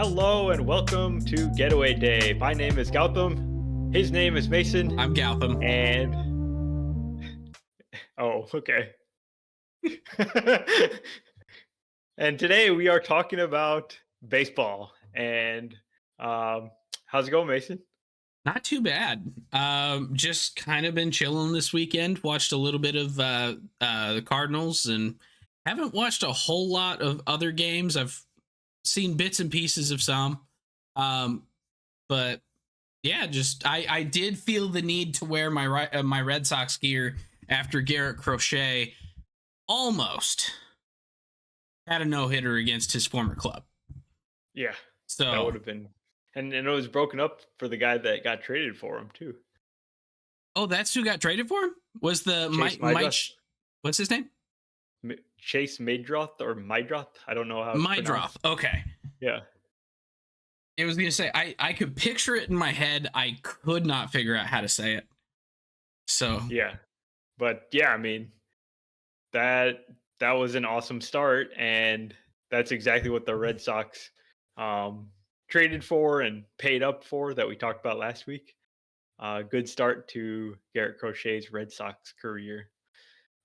Hello and welcome to Getaway Day. My name is Gautam. His name is Mason. I'm Gautam. And okay. And today we are talking about baseball. And how's it going, Mason? Not too bad. Just kind of been chilling this weekend. Watched a little bit of the Cardinals and haven't watched a whole lot of other games. I've seen bits and pieces of some. But yeah, just I did feel the need to wear my Red Sox gear after Garrett Crochet almost had a no-hitter against his former club. Yeah, that would So, have been. And it was broken up for the guy that got traded for him, too. oh, that's who got traded for him? Was the Chase Mike Mydroth. what's his name? Chase Madroth or Mydroth. I don't know how it's Mydroth. pronounced. Okay. Yeah. I was gonna say I could picture it in my head. I could not figure out how to say it. So Yeah. But yeah, I mean, that that was an awesome start, and that's exactly what the Red Sox traded for and paid up for that we talked about last week. Good start to Garrett Crochet's Red Sox career.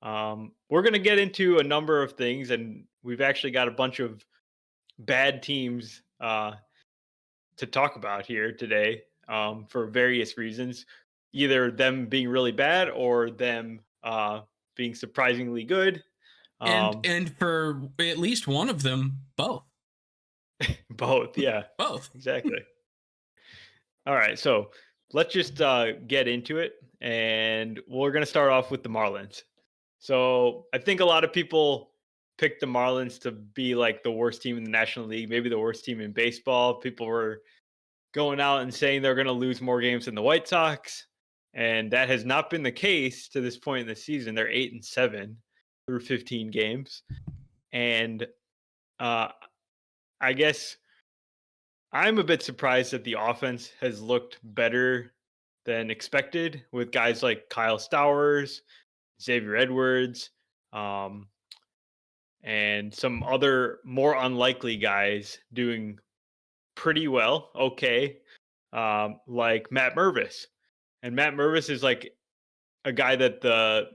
We're going to get into a number of things, and we've actually got a bunch of bad teams to talk about here today for various reasons. Either them being really bad or them being surprisingly good. and Um, and for at least one of them, both. Both, yeah, Both. exactly. All right, so let's just get into it, and we're gonna start off with the Marlins. So I think a lot of people picked the Marlins to be like the worst team in the National League, maybe the worst team in baseball. People were going out and saying they're going to lose more games than the White Sox, and that has not been the case to this point in the season. They're 8-7 through 15 games, and uh, I guess I'm a bit surprised that the offense has looked better than expected with guys like Kyle Stowers, Xavier Edwards, um, and some other more unlikely guys doing pretty well. Okay. Like Matt Mervis. And Matt Mervis is like a guy that the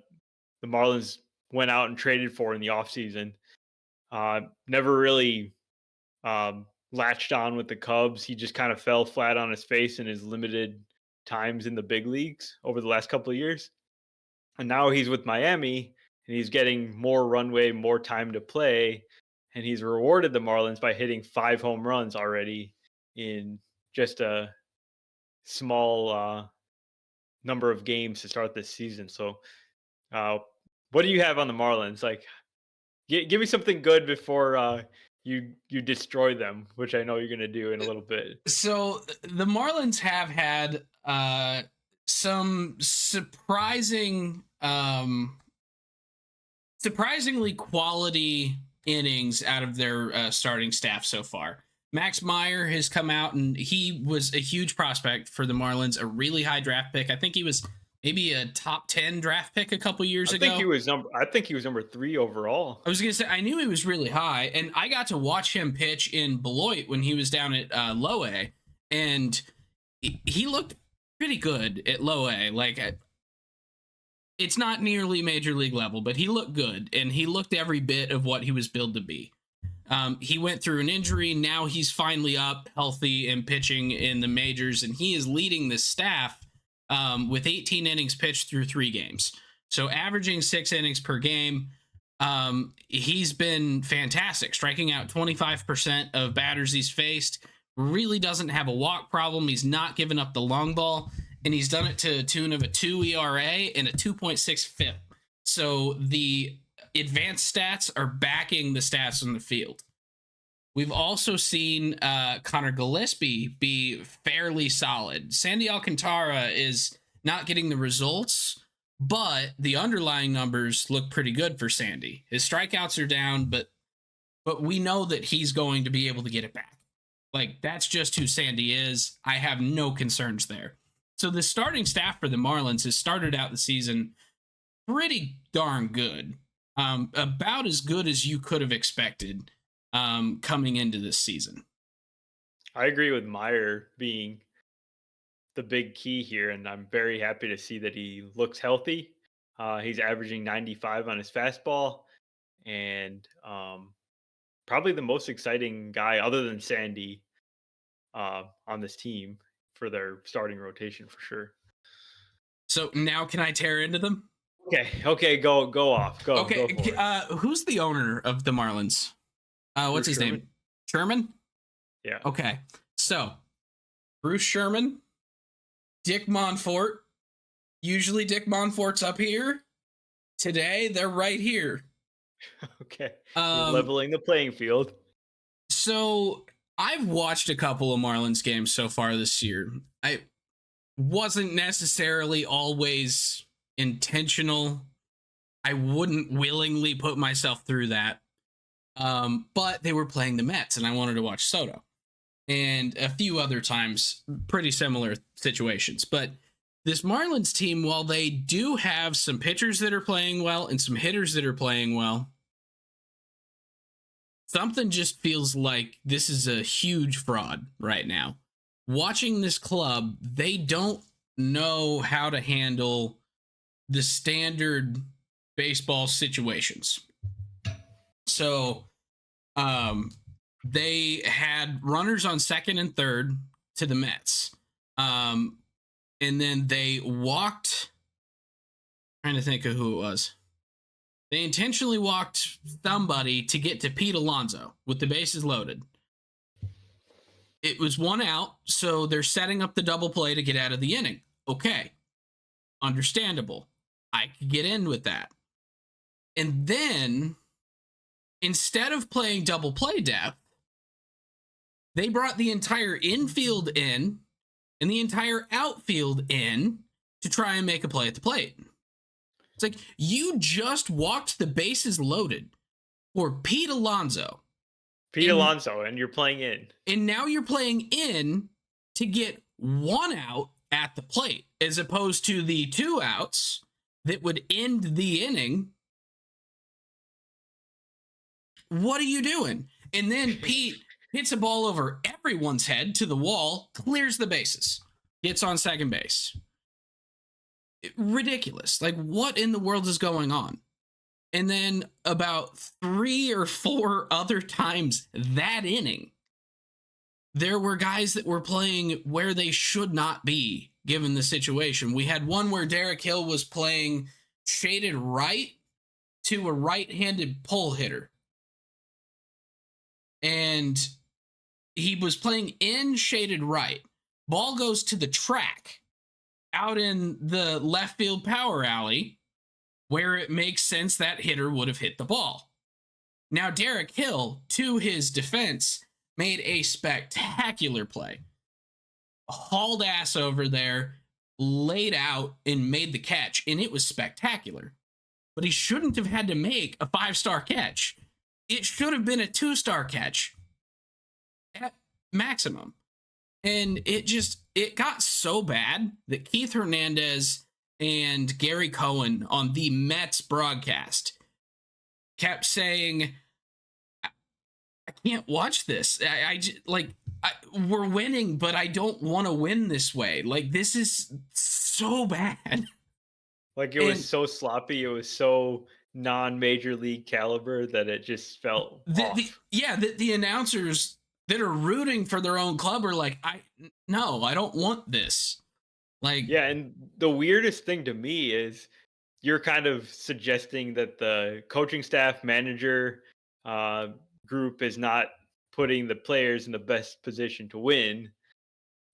Marlins went out and traded for in the offseason. Never really latched on with the Cubs. He just kind of fell flat on his face in his limited times in the big leagues over the last couple of years. And now he's with Miami and he's getting more runway, more time to play. And he's rewarded the Marlins by hitting 5 home runs already in just a small number of games to start this season. So, what do you have on the Marlins? Like, give me something good before you destroy them, which I know you're going to do in a little bit. So the Marlins have had some surprisingly quality innings out of their starting staff so far. Max Meyer has come out and he was a huge prospect for the Marlins, a really high draft pick. I think he was maybe a top 10 draft pick a couple years ago. I think he was number 3 overall. I was going to say, I knew he was really high, and I got to watch him pitch in Beloit when he was down at low A, and he looked pretty good at low A. Like, it's not nearly major league level, but he looked good, and he looked every bit of what he was billed to be. He went through an injury. Now he's finally up, healthy, and pitching in the majors, and he is leading the staff with 18 innings pitched through 3 games. So averaging 6 innings per game. He's been fantastic, striking out 25% of batters he's faced. Really doesn't have a walk problem. He's not giving up the long ball, and he's done it to a tune of a 2 ERA and a 2.6 FIP. So the advanced stats are backing the stats on the field. We've also seen Connor Gillespie be fairly solid. Sandy Alcantara is not getting the results, but the underlying numbers look pretty good for Sandy. His strikeouts are down, but we know that he's going to be able to get it back. Like, that's just who Sandy is. I have no concerns there. So the starting staff for the Marlins has started out the season pretty darn good. About as good as you could have expected coming into this season. I agree with Meyer being the big key here, and I'm very happy to see that he looks healthy. He's averaging 95 on his fastball, and probably the most exciting guy other than Sandy on this team for their starting rotation for sure. So now can I tear into them? Okay, go off, go Okay, for it. who's the owner of the Marlins? What's Bruce his Sherman. name? Sherman? Yeah. Okay. So, Bruce Sherman, Dick Monfort. Usually Dick Monfort's up here. Today they're right here. Okay. He's Um leveling the playing field. so I've watched a couple of Marlins games so far this year. I wasn't necessarily always intentional. I wouldn't willingly put myself through that. But they were playing the Mets and I wanted to watch Soto. And a few other times, pretty similar situations. But this Marlins team, while they do have some pitchers that are playing well and some hitters that are playing well, something just feels like this is a huge fraud right now. Watching this club, they don't know how to handle the standard baseball situations. So, um, they had runners on second and third to the Mets. And then they walked. Trying to think of who it was. They intentionally walked somebody to get to Pete Alonso with the bases loaded. It was one out, so they're setting up the double play to get out of the inning. Okay, understandable. I could get in with that. And then, instead of playing double play depth, they brought the entire infield in and the entire outfield in to try and make a play at the plate. It's like you just walked the bases loaded for Pete Alonso. Pete Alonso, and you're playing in. And now you're playing in to get one out at the plate, as opposed to the two outs that would end the inning. What are you doing? And then Pete hits a ball over everyone's head to the wall, clears the bases, gets on second base. Ridiculous. Like, what in the world is going on? And then about 3 or 4 other times that inning, there were guys that were playing where they should not be given the situation. We had one where Derek Hill was playing shaded right to a right-handed pull hitter. And he was playing in shaded right. Ball goes to the track out in the left field power alley where it makes sense that hitter would have hit the ball. Now, Derek Hill, to his defense, made a spectacular play. Hauled ass over there, laid out, and made the catch, and it was spectacular. But he shouldn't have had to make a 5-star catch. It should have been a 2-star catch at maximum. And it got so bad that Keith Hernandez and Gary Cohen on the Mets broadcast kept saying, I can't watch this. We're winning, but I don't want to win this way. Like, this is so bad. Like, it was so sloppy. It was so non-major league caliber that it just felt off. The announcers that are rooting for their own club are like, I don't want this. Like, yeah, and the weirdest thing to me is you're kind of suggesting that the coaching staff manager group is not putting the players in the best position to win.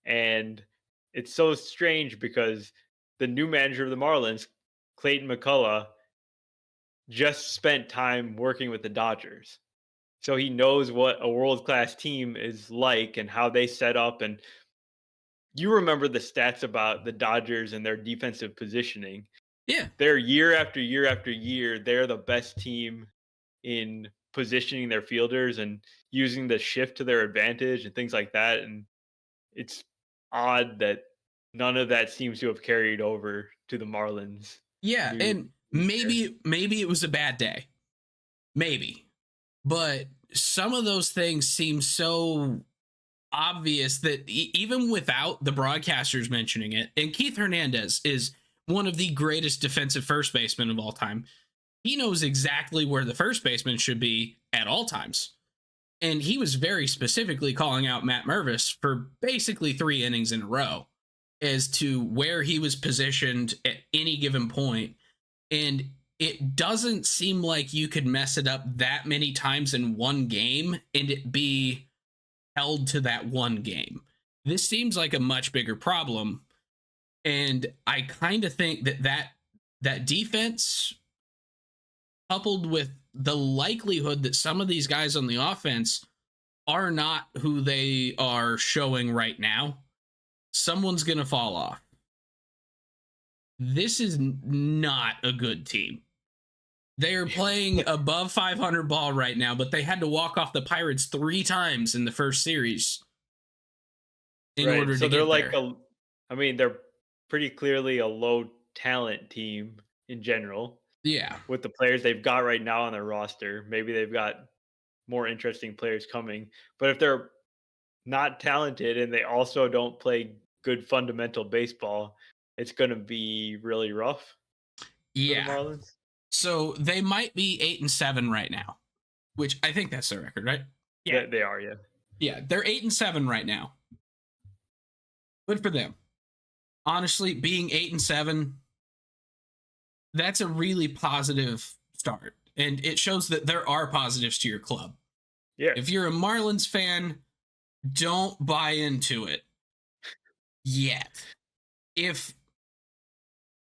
And it's so strange because the new manager of the Marlins, Clayton McCullough, just spent time working with the Dodgers. So he knows what a world-class team is like and how they set up. And you remember the stats about the Dodgers and their defensive positioning. yeah. They're year after year after year, they're the best team in positioning their fielders and using the shift to their advantage and things like that. And it's odd that none of that seems to have carried over to the Marlins. Yeah, and maybe it was a bad day. Maybe. But some of those things seem so obvious that even without the broadcasters mentioning it, and Keith Hernandez is one of the greatest defensive first basemen of all time. He knows exactly where the first baseman should be at all times. And he was very specifically calling out Matt Mervis for basically 3 innings in a row as to where he was positioned at any given point. And it doesn't seem like you could mess it up that many times in one game and it be held to that one game. This seems like a much bigger problem. And I kind of think that defense, coupled with the likelihood that some of these guys on the offense are not who they are showing right now, someone's going to fall off. This is not a good team. They are playing above 500 ball right now, but they had to walk off the Pirates 3 times in the first series in order to so they're get like there. they're pretty clearly a low talent team in general. Yeah. With the players they've got right now on their roster. Maybe they've got more interesting players coming. But if they're not talented and they also don't play good fundamental baseball, it's going to be really rough for the Yeah. Marlins. So they might be 8-7 right now, which I think that's their record, right? Yeah, they are. Yeah. Yeah, they're 8-7 right now. Good for them. Honestly, being 8-7, that's a really positive start. And it shows that there are positives to your club. Yeah. If you're a Marlins fan, don't buy into it yet. If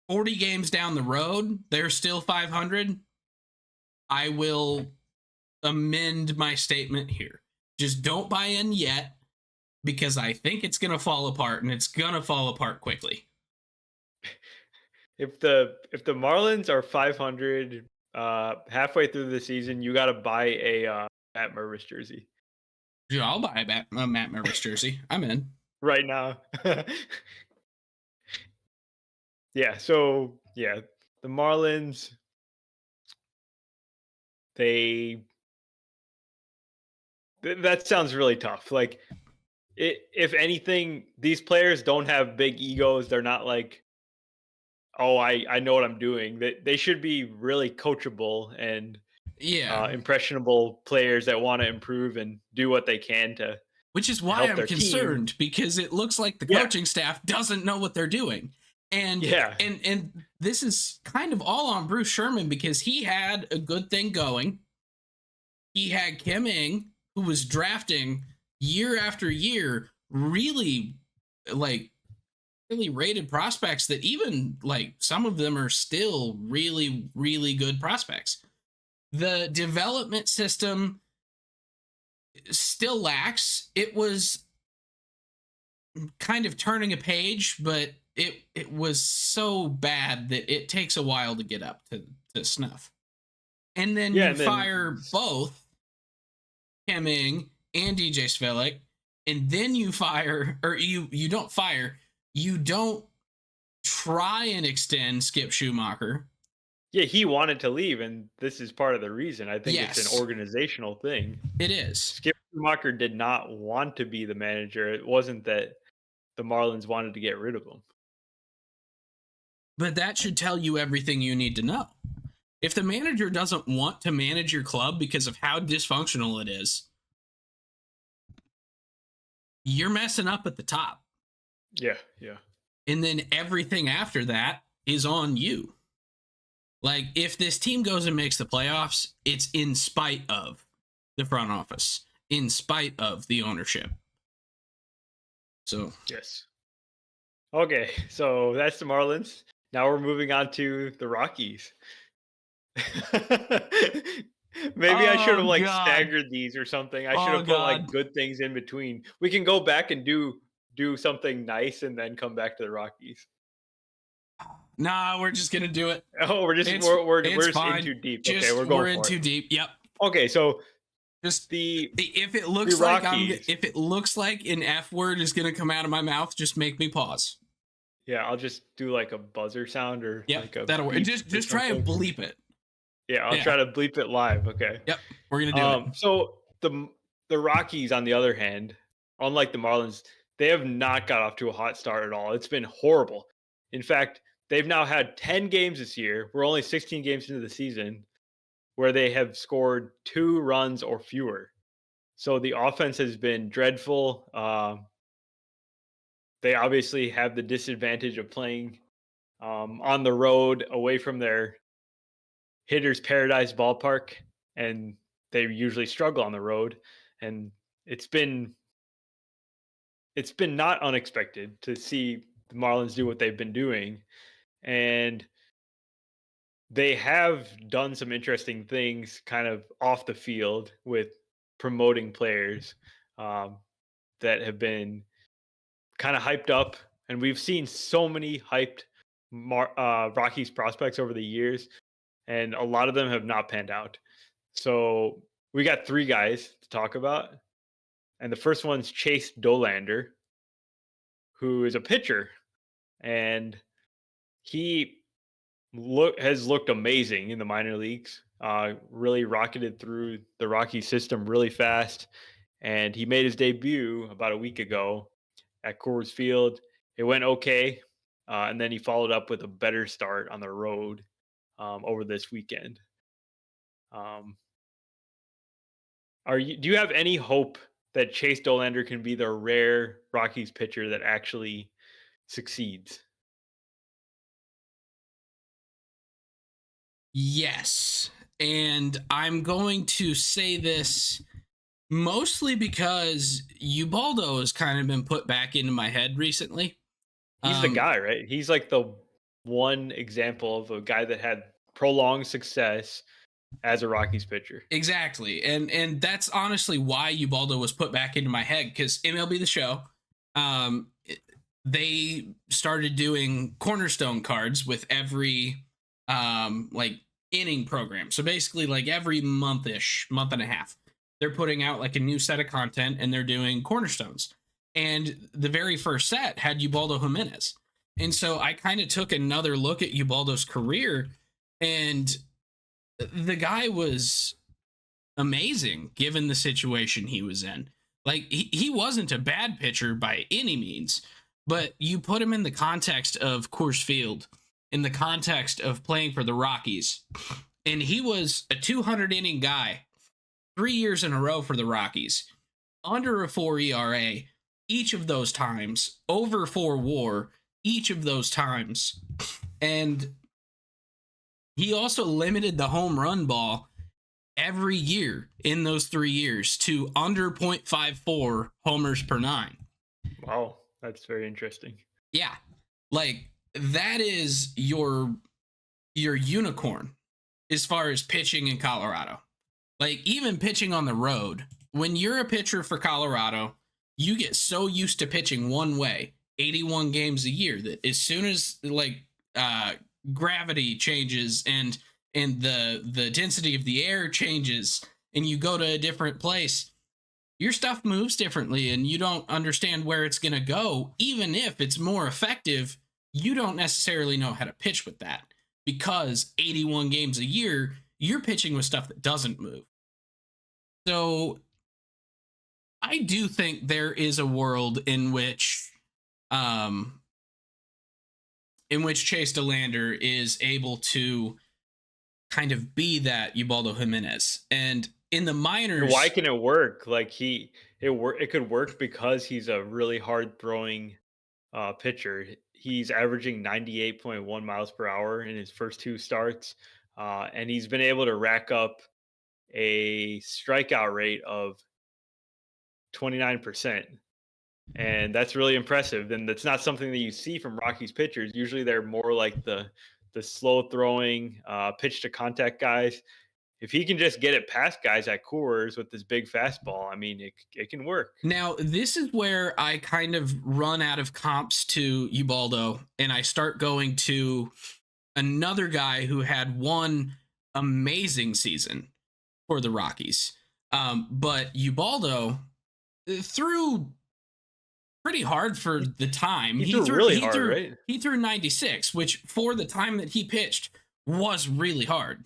40 games down the road, they're still 500, I will amend my statement here. Just don't buy in yet, because I think it's going to fall apart, and it's going to fall apart quickly. If the Marlins are 500 halfway through the season, you got to buy a Matt Mervis jersey. Yeah, I'll buy a Matt Mervis jersey. I'm in right now. Yeah. So yeah, the Marlins. That sounds really tough. Like, if anything, these players don't have big egos. They're not like, oh, I know what I'm doing. They should be really coachable and impressionable players that want to improve and do what they can to. Which is why I'm concerned, because it looks like the coaching staff doesn't know what they're doing. And and this is kind of all on Bruce Sherman, because he had a good thing going. He had Kim Ng, who was drafting year after year, really rated prospects that even some of them are still really, really good prospects. The development system still lacks. It was kind of turning a page, but it was so bad that it takes a while to get up to snuff. And then you fire both Kim Ng and DJ Svelik, and then you fire, or you don't fire, you don't try and extend Skip Schumacher. Yeah, he wanted to leave, and this is part of the reason. I think it's an organizational thing. It is. Skip Schumacher did not want to be the manager. It wasn't that the Marlins wanted to get rid of him. But that should tell you everything you need to know. If the manager doesn't want to manage your club because of how dysfunctional it is, you're messing up at the top. Yeah, yeah. And then everything after that is on you. Like, if this team goes and makes the playoffs, it's in spite of the front office, in spite of the ownership. So, yes. Okay, so that's the Marlins. Now we're moving on to the Rockies. Maybe I should have staggered these or something. I should have put good things in between. We can go back and do something nice and then come back to the Rockies. Nah, we're just gonna do it. Oh, we're just in too deep. Okay, we're in too deep. Yep. Okay, so just if it looks like if it looks like an F word is gonna come out of my mouth, just make me pause. Yeah, I'll just do like a buzzer sound or that'll work. Just try and bleep it. Yeah, I'll try to bleep it live. Okay. Yep, we're gonna do it. So the Rockies, on the other hand, unlike the Marlins, they have not got off to a hot start at all. It's been horrible. In fact, they've now had 10 games this year. We're only 16 games into the season where they have scored 2 runs or fewer. So the offense has been dreadful. They obviously have the disadvantage of playing on the road away from their hitter's paradise ballpark, and they usually struggle on the road. And it's been it's been not unexpected to see the Marlins do what they've been doing, and they have done some interesting things kind of off the field with promoting players um, that have been kind of hyped up, and we've seen so many hyped Rockies prospects over the years, and a lot of them have not panned out. So we got 3 guys to talk about, and the first one's Chase Dolander, who is a pitcher, and he has looked amazing in the minor leagues. Really rocketed through the Rocky system really fast, and he made his debut about a week ago at Coors Field. It went okay, and then he followed up with a better start on the road over this weekend. Um, do you have any hope that Chase Dolander can be the rare Rockies pitcher that actually succeeds? Yes. And I'm going to say this mostly because Ubaldo has kind of been put back into my head recently. He's the Um, guy, right? He's like the one example of a guy that had prolonged success as a Rockies pitcher. exactly. And that's honestly why Ubaldo was put back into my head, because MLB The Show, they started doing cornerstone cards with every like inning program. So basically like every month and a half, they're putting out like a new set of content and they're doing cornerstones. And the very first set had Ubaldo Jimenez. And so I kind of took another look at Ubaldo's career, and the guy was amazing given the situation he was in. Like he wasn't a bad pitcher by any means, but you put him in the context of Coors Field, in the context of playing for the Rockies, and he was a 200 inning guy 3 years in a row for the Rockies, under a 4 ERA each of those times, over 4 WAR each of those times, and he also limited the home run ball every year in those 3 years to under 0.54 homers per 9. Wow, that's very interesting. Yeah. Like that is your unicorn as far as pitching in Colorado. Like even pitching on the road, when you're a pitcher for Colorado, you get so used to pitching one way 81 games a year that as soon as like gravity changes and the density of the air changes and you go to a different place, your stuff moves differently and you don't understand where it's going to go. Even if it's more effective, you don't necessarily know how to pitch with that, because 81 games a year, you're pitching with stuff that doesn't move. So I do think there is a world in which Chase Dolander is able to kind of be that Ubaldo Jimenez. And in the minors, Why can it work? Like it could work because he's a really hard throwing pitcher. He's averaging 98.1 miles per hour in his first 2 starts, and he's been able to rack up a strikeout rate of 29%. And that's really impressive. And that's not something that you see from Rockies pitchers. Usually they're more like the slow throwing, pitch to contact guys. If he can just get it past guys at Coors with this big fastball, I mean, it can work. now this is where I kind of run out of comps to Ubaldo and I start going to another guy who had one amazing season for the Rockies. But Ubaldo threw pretty hard for the time. He threw really hard, right? He threw 96, which for the time that he pitched was really hard.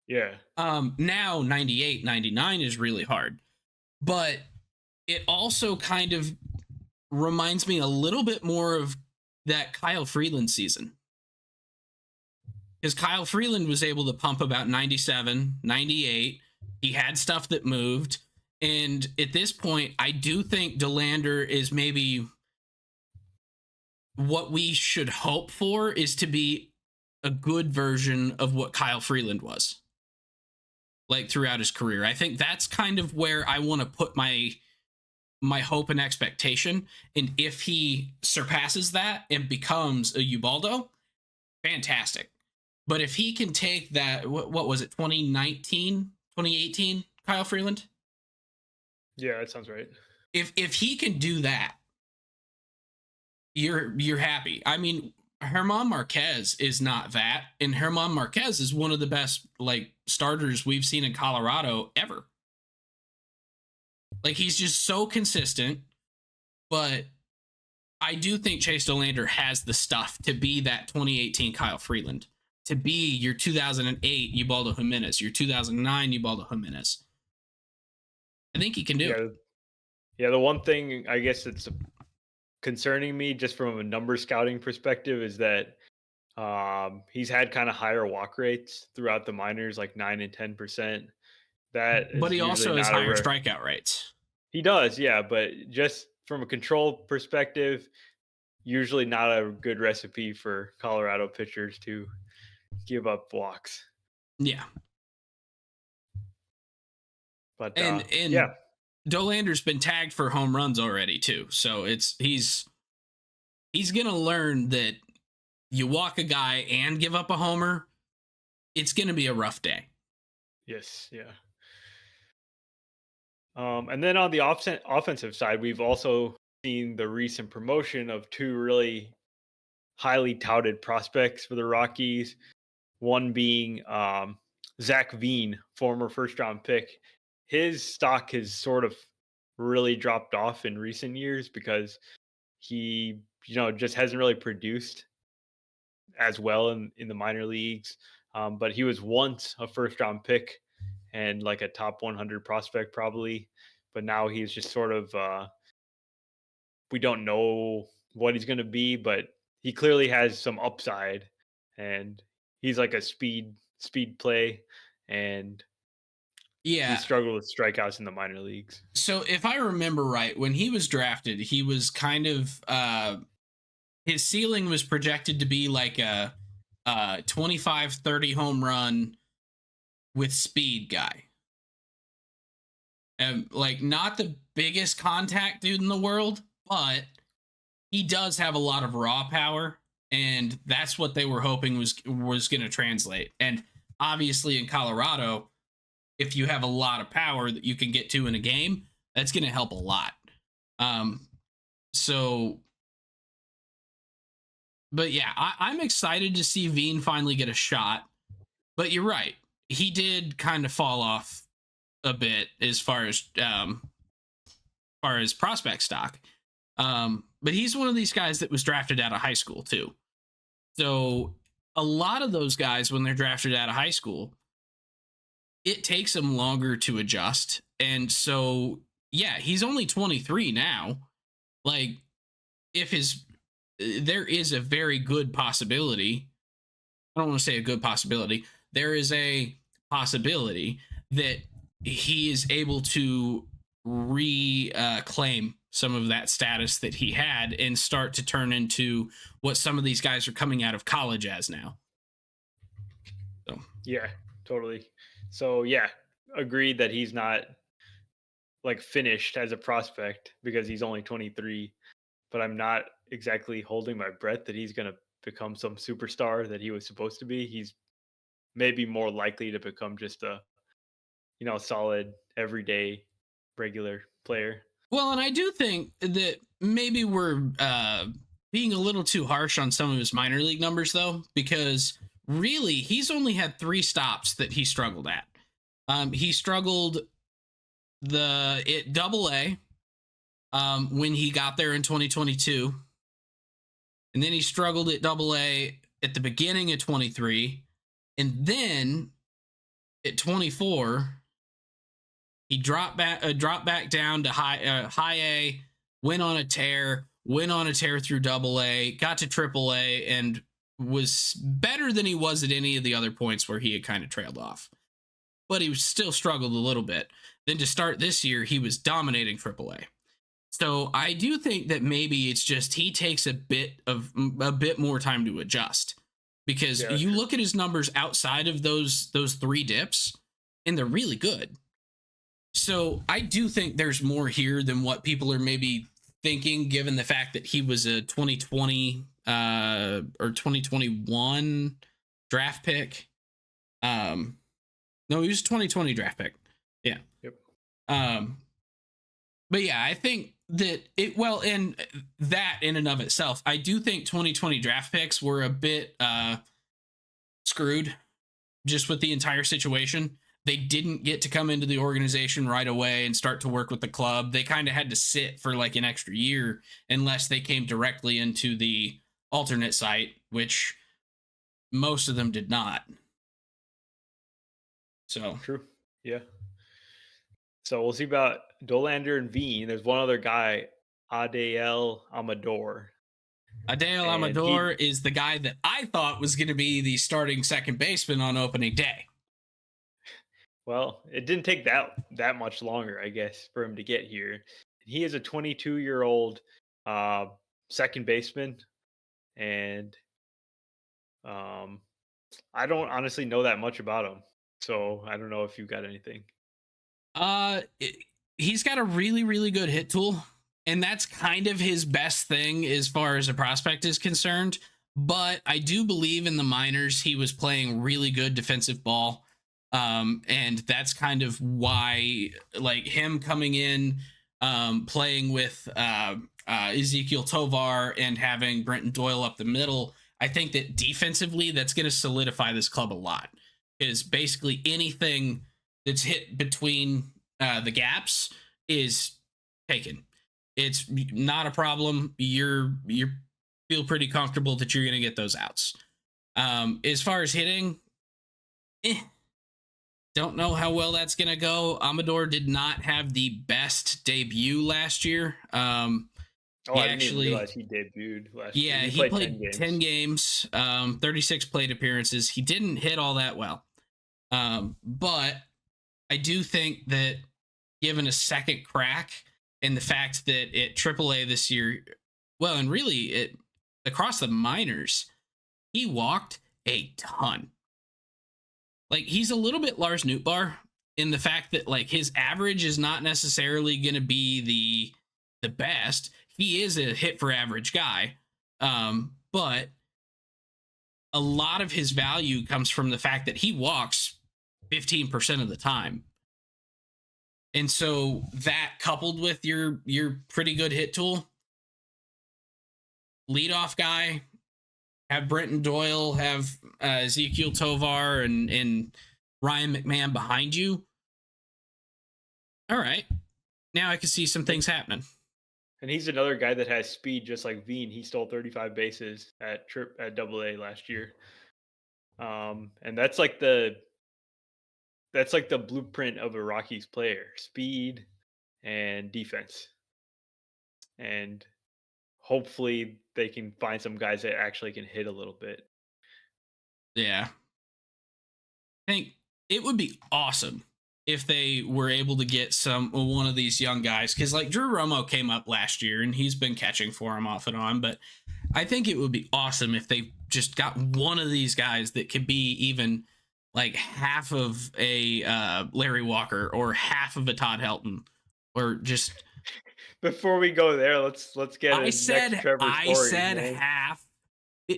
Yeah. Now 98, 99 is really hard. But it also kind of reminds me a little bit more of that Kyle Freeland season. Because Kyle Freeland was able to pump about 97, 98. He had stuff that moved. And at this point, I do think Delander is maybe what we should hope for is to be a good version of what Kyle Freeland was like throughout his career. I think that's kind of where I want to put my hope and expectation. And if he surpasses that and becomes a Ubaldo, fantastic. But if he can take that, what was it, 2019, 2018, Kyle Freeland? Yeah, that sounds right. If he can do that, you're happy. I mean, German Marquez is not that, and German Marquez is one of the best like starters we've seen in Colorado ever. Like, he's just so consistent, but I do think Chase Dolander has the stuff to be that 2018 Kyle Freeland, to be your 2008 Ubaldo Jimenez, your 2009 Ubaldo Jimenez. I think he can do it. Yeah, the one thing I guess that's concerning me just from a number scouting perspective is that he's had kind of higher walk rates throughout the minors, like 9 and 10%. That But is he usually also has not a higher strikeout rates. He does, yeah, but just from a control perspective, usually not a good recipe for Colorado pitchers to give up walks. Yeah. But And yeah, Dolander's been tagged for home runs already too. So he's gonna learn that you walk a guy and give up a homer, it's gonna be a rough day. yes, yeah. And then on the offensive side, we've also seen the recent promotion of two really highly touted prospects for the Rockies. One being Zach Veen, former first round pick. His stock has sort of really dropped off in recent years because he, just hasn't really produced as well in the minor leagues. But he was once a first round pick and like a top 100 prospect probably. But now he's just sort of, we don't know what he's going to be, but he clearly has some upside and he's like a speed play, and he Yeah. struggled with strikeouts in the minor leagues. So if I remember right, when he was drafted, he was kind of his ceiling was projected to be like a 25-30 home run with speed guy. Like, not the biggest contact dude in the world, but he does have a lot of raw power, and that's what they were hoping was going to translate. And obviously in Colorado, if you have a lot of power that you can get to in a game, that's going to help a lot. But yeah, I'm excited to see Veen finally get a shot. But you're right, he did kind of fall off a bit as far as prospect stock. But he's one of these guys that was drafted out of high school too. So a lot of those guys, when they're drafted out of high school, it takes them longer to adjust. And so, yeah, he's only 23 now. Like, there is a very good possibility. I don't want to say a good possibility. There is a possibility that he is able to reclaim some of that status that he had and start to turn into what some of these guys are coming out of college as now. So. Yeah, totally. So yeah, agreed that he's not like finished as a prospect because he's only 23, but I'm not exactly holding my breath that he's going to become some superstar that he was supposed to be. He's maybe more likely to become just a, solid everyday regular player. Well, and I do think that maybe we're being a little too harsh on some of his minor league numbers, though, because really he's only had 3 stops that he struggled at. He struggled at Double-A when he got there in 2022, and then he struggled at Double-A at the beginning of 23, and then at 24 He dropped back down to high A, went on a tear, through double A, got to triple A, and was better than he was at any of the other points where he had kind of trailed off. But he was still struggled a little bit. Then to start this year, he was dominating triple A. So I do think that maybe it's just he takes a bit more time to adjust, because you look at his numbers outside of those three dips, and they're really good. So I do think there's more here than what people are maybe thinking, given the fact that he was a 2020 or 2021 draft pick. No, he was a 2020 draft pick. Yeah. Yep. But yeah, I think that and that in and of itself, I do think 2020 draft picks were a bit screwed just with the entire situation. They didn't get to come into the organization right away and start to work with the club. They kind of had to sit for like an extra year unless they came directly into the alternate site, which most of them did not. So true. Yeah. So we'll see about Dolander and Veen. There's one other guy, Adael Amador. Adael Amador is the guy that I thought was going to be the starting second baseman on opening day. Well, it didn't take that much longer, I guess, for him to get here. He is a 22-year-old second baseman, and I don't honestly know that much about him, so I don't know if you got anything. He's got a really, really good hit tool, and that's kind of his best thing as far as a prospect is concerned. But I do believe in the minors he was playing really good defensive ball. And that's kind of why, like, him coming in, playing with Ezekiel Tovar and having Brenton Doyle up the middle, I think that defensively that's going to solidify this club a lot. Is basically anything that's hit between the gaps is taken. It's not a problem. You feel pretty comfortable that you're going to get those outs. As far as hitting, don't know how well that's going to go. Amador did not have the best debut last year. I didn't even realize he debuted last year. Yeah, he played 10 games, 36 plate appearances. He didn't hit all that well. But I do think that given a second crack and the fact that at AAA this year, well, and really across the minors, he walked a ton. Like, he's a little bit Lars Nootbaar in the fact that, like, his average is not necessarily going to be the best. He is a hit for average guy. But a lot of his value comes from the fact that he walks 15% of the time. And so that, coupled with your pretty good hit tool, leadoff guy, have Brenton Doyle, have Ezekiel Tovar and Ryan McMahon behind you. All right. Now I can see some things happening. And he's another guy that has speed just like Veen. He stole 35 bases at AA last year. And that's like the blueprint of a Rockies player: speed and defense. And hopefully they can find some guys that actually can hit a little bit. Yeah. I think it would be awesome if they were able to get one of these young guys, because like Drew Romo came up last year and he's been catching for him off and on, but I think it would be awesome if they just got one of these guys that could be even like half of a Larry Walker or half of a Todd Helton, or just. Before we go there, let's get. I said half.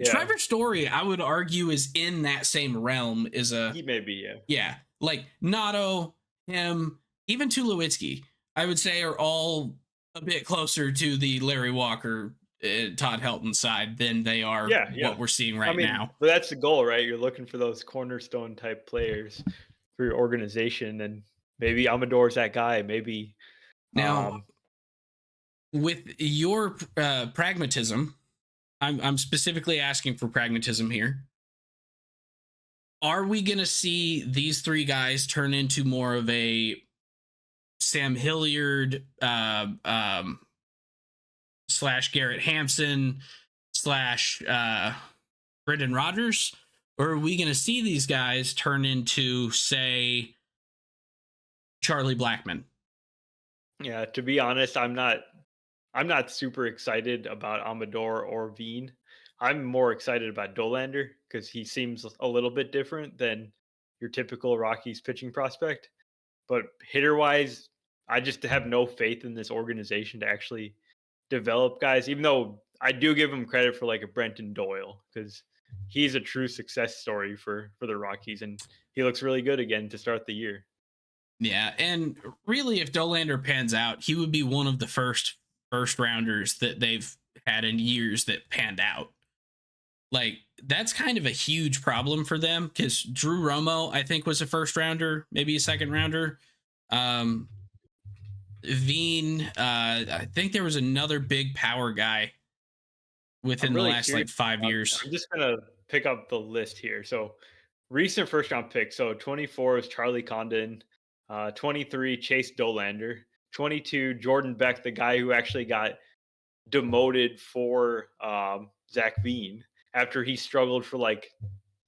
Trevor Story, I would argue, is in that same realm. He may be, yeah. Like Nato, him, even Tulowitzki, I would say are all a bit closer to the Larry Walker, Todd Helton side than they are what we're seeing right now. But that's the goal, right? You're looking for those cornerstone type players for your organization, and maybe Amador's that guy. Maybe now. With your pragmatism, I'm specifically asking for pragmatism here. Are we going to see these three guys turn into more of a Sam Hilliard, slash Garrett Hampson slash Brendan Rodgers? Or are we going to see these guys turn into, say, Charlie Blackman? Yeah, to be honest, I'm not super excited about Amador or Veen. I'm more excited about Dolander because he seems a little bit different than your typical Rockies pitching prospect. But hitter wise, I just have no faith in this organization to actually develop guys, even though I do give him credit for like a Brenton Doyle because he's a true success story for the Rockies and he looks really good again to start the year. Yeah, and really, if Dolander pans out, he would be one of the first rounders that they've had in years that panned out. Like that's kind of a huge problem for them because Drew Romo, I think, was a first rounder, maybe a second rounder. Um, Veen, I think there was another big power guy I'm within the really last curious. like 5 years. I'm just gonna pick up the list here. So recent first round picks. So 24 is Charlie Condon, 23 Chase Dolander, 22 Jordan Beck, the guy who actually got demoted for Zach Veen after he struggled for like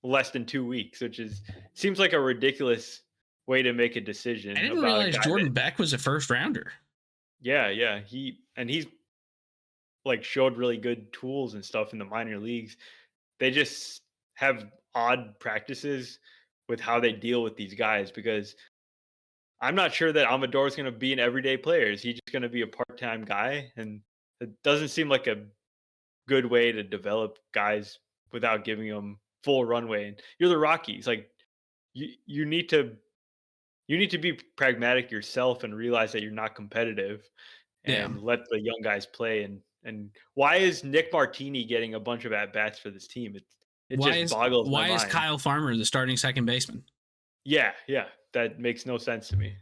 less than 2 weeks, which is seems like a ridiculous way to make a I decision didn't about a realize guy that Jordan Beck was a first rounder. yeah, he's like showed really good tools and stuff in the minor leagues. They just have odd practices with how they deal with these guys because I'm not sure that Amador is going to be an everyday player. Is he just going to be a part-time guy? And it doesn't seem like a good way to develop guys without giving them full runway. And you're the Rockies. Like you need to be pragmatic yourself and realize that you're not competitive Yeah. and let the young guys play. And why is Nick Martini getting a bunch of at bats for this team? It Why just is boggles my why is mind. Kyle Farmer the starting second baseman? Yeah, that makes no sense to me.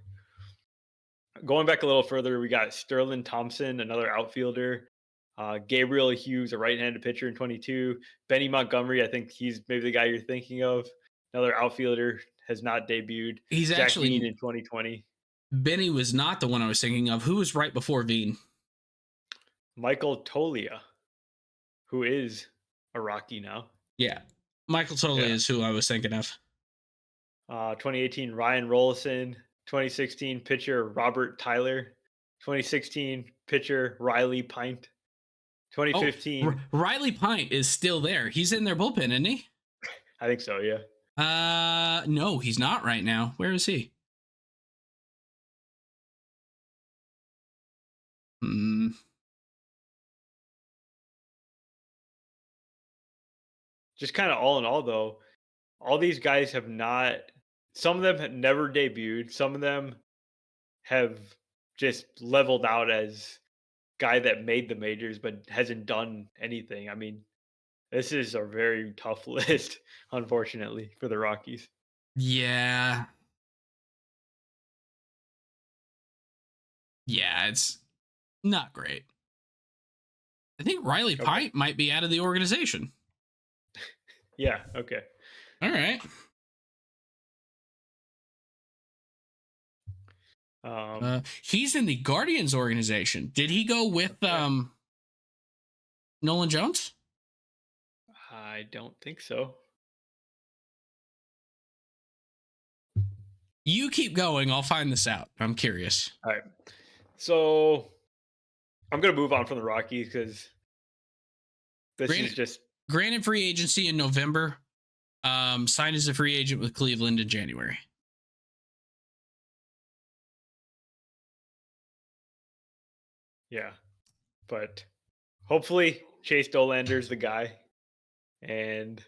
Going back a little further, we got Sterling Thompson, another outfielder. Gabriel Hughes, a right-handed pitcher in 22. Benny Montgomery, I think he's maybe the guy you're thinking of. Another outfielder has not debuted. He's Zach Veen actually in 2020. Benny was not the one I was thinking of. Who was right before Veen? Michael Tolia, who is a Rocky now. Yeah. Michael Tolley Yeah. is who I was thinking of. 2018, Ryan Rollison. 2016, pitcher Robert Tyler. 2016, pitcher Riley Pint. Oh, 2015, Riley Pint is still there. He's in their bullpen, isn't he? I think so, yeah. No, he's not right now. Where is he? Hmm. Just kind of all in all, though, all these guys have not, some of them have never debuted. Some of them have just leveled out as guy that made the majors but hasn't done anything. I mean, this is a very tough list, unfortunately, for the Rockies. Yeah. Yeah, it's not great. I think Riley Okay. Pint might be out of the organization. Yeah, okay. All right. He's in the Guardians organization. Did he go with Okay. Nolan Jones? I don't think so. You keep going. I'll find this out. I'm curious. All right. So I'm going to move on from the Rockies because this is Granted, just, granted free agency in November. Signed as a free agent with Cleveland in January. yeah. But hopefully Chase Dolander's the guy and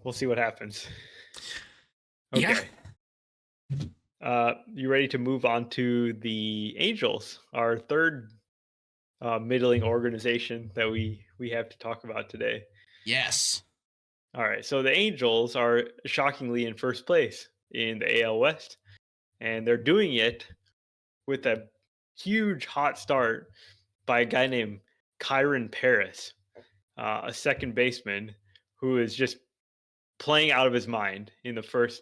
we'll see what happens. Yeah. Okay. You ready to move on to the Angels, our third middling organization that we have to talk about today? Yes. All right. So the Angels are shockingly in first place in the AL West, and they're doing it with a huge hot start by a guy named Kyron Paris, a second baseman who is just playing out of his mind in the first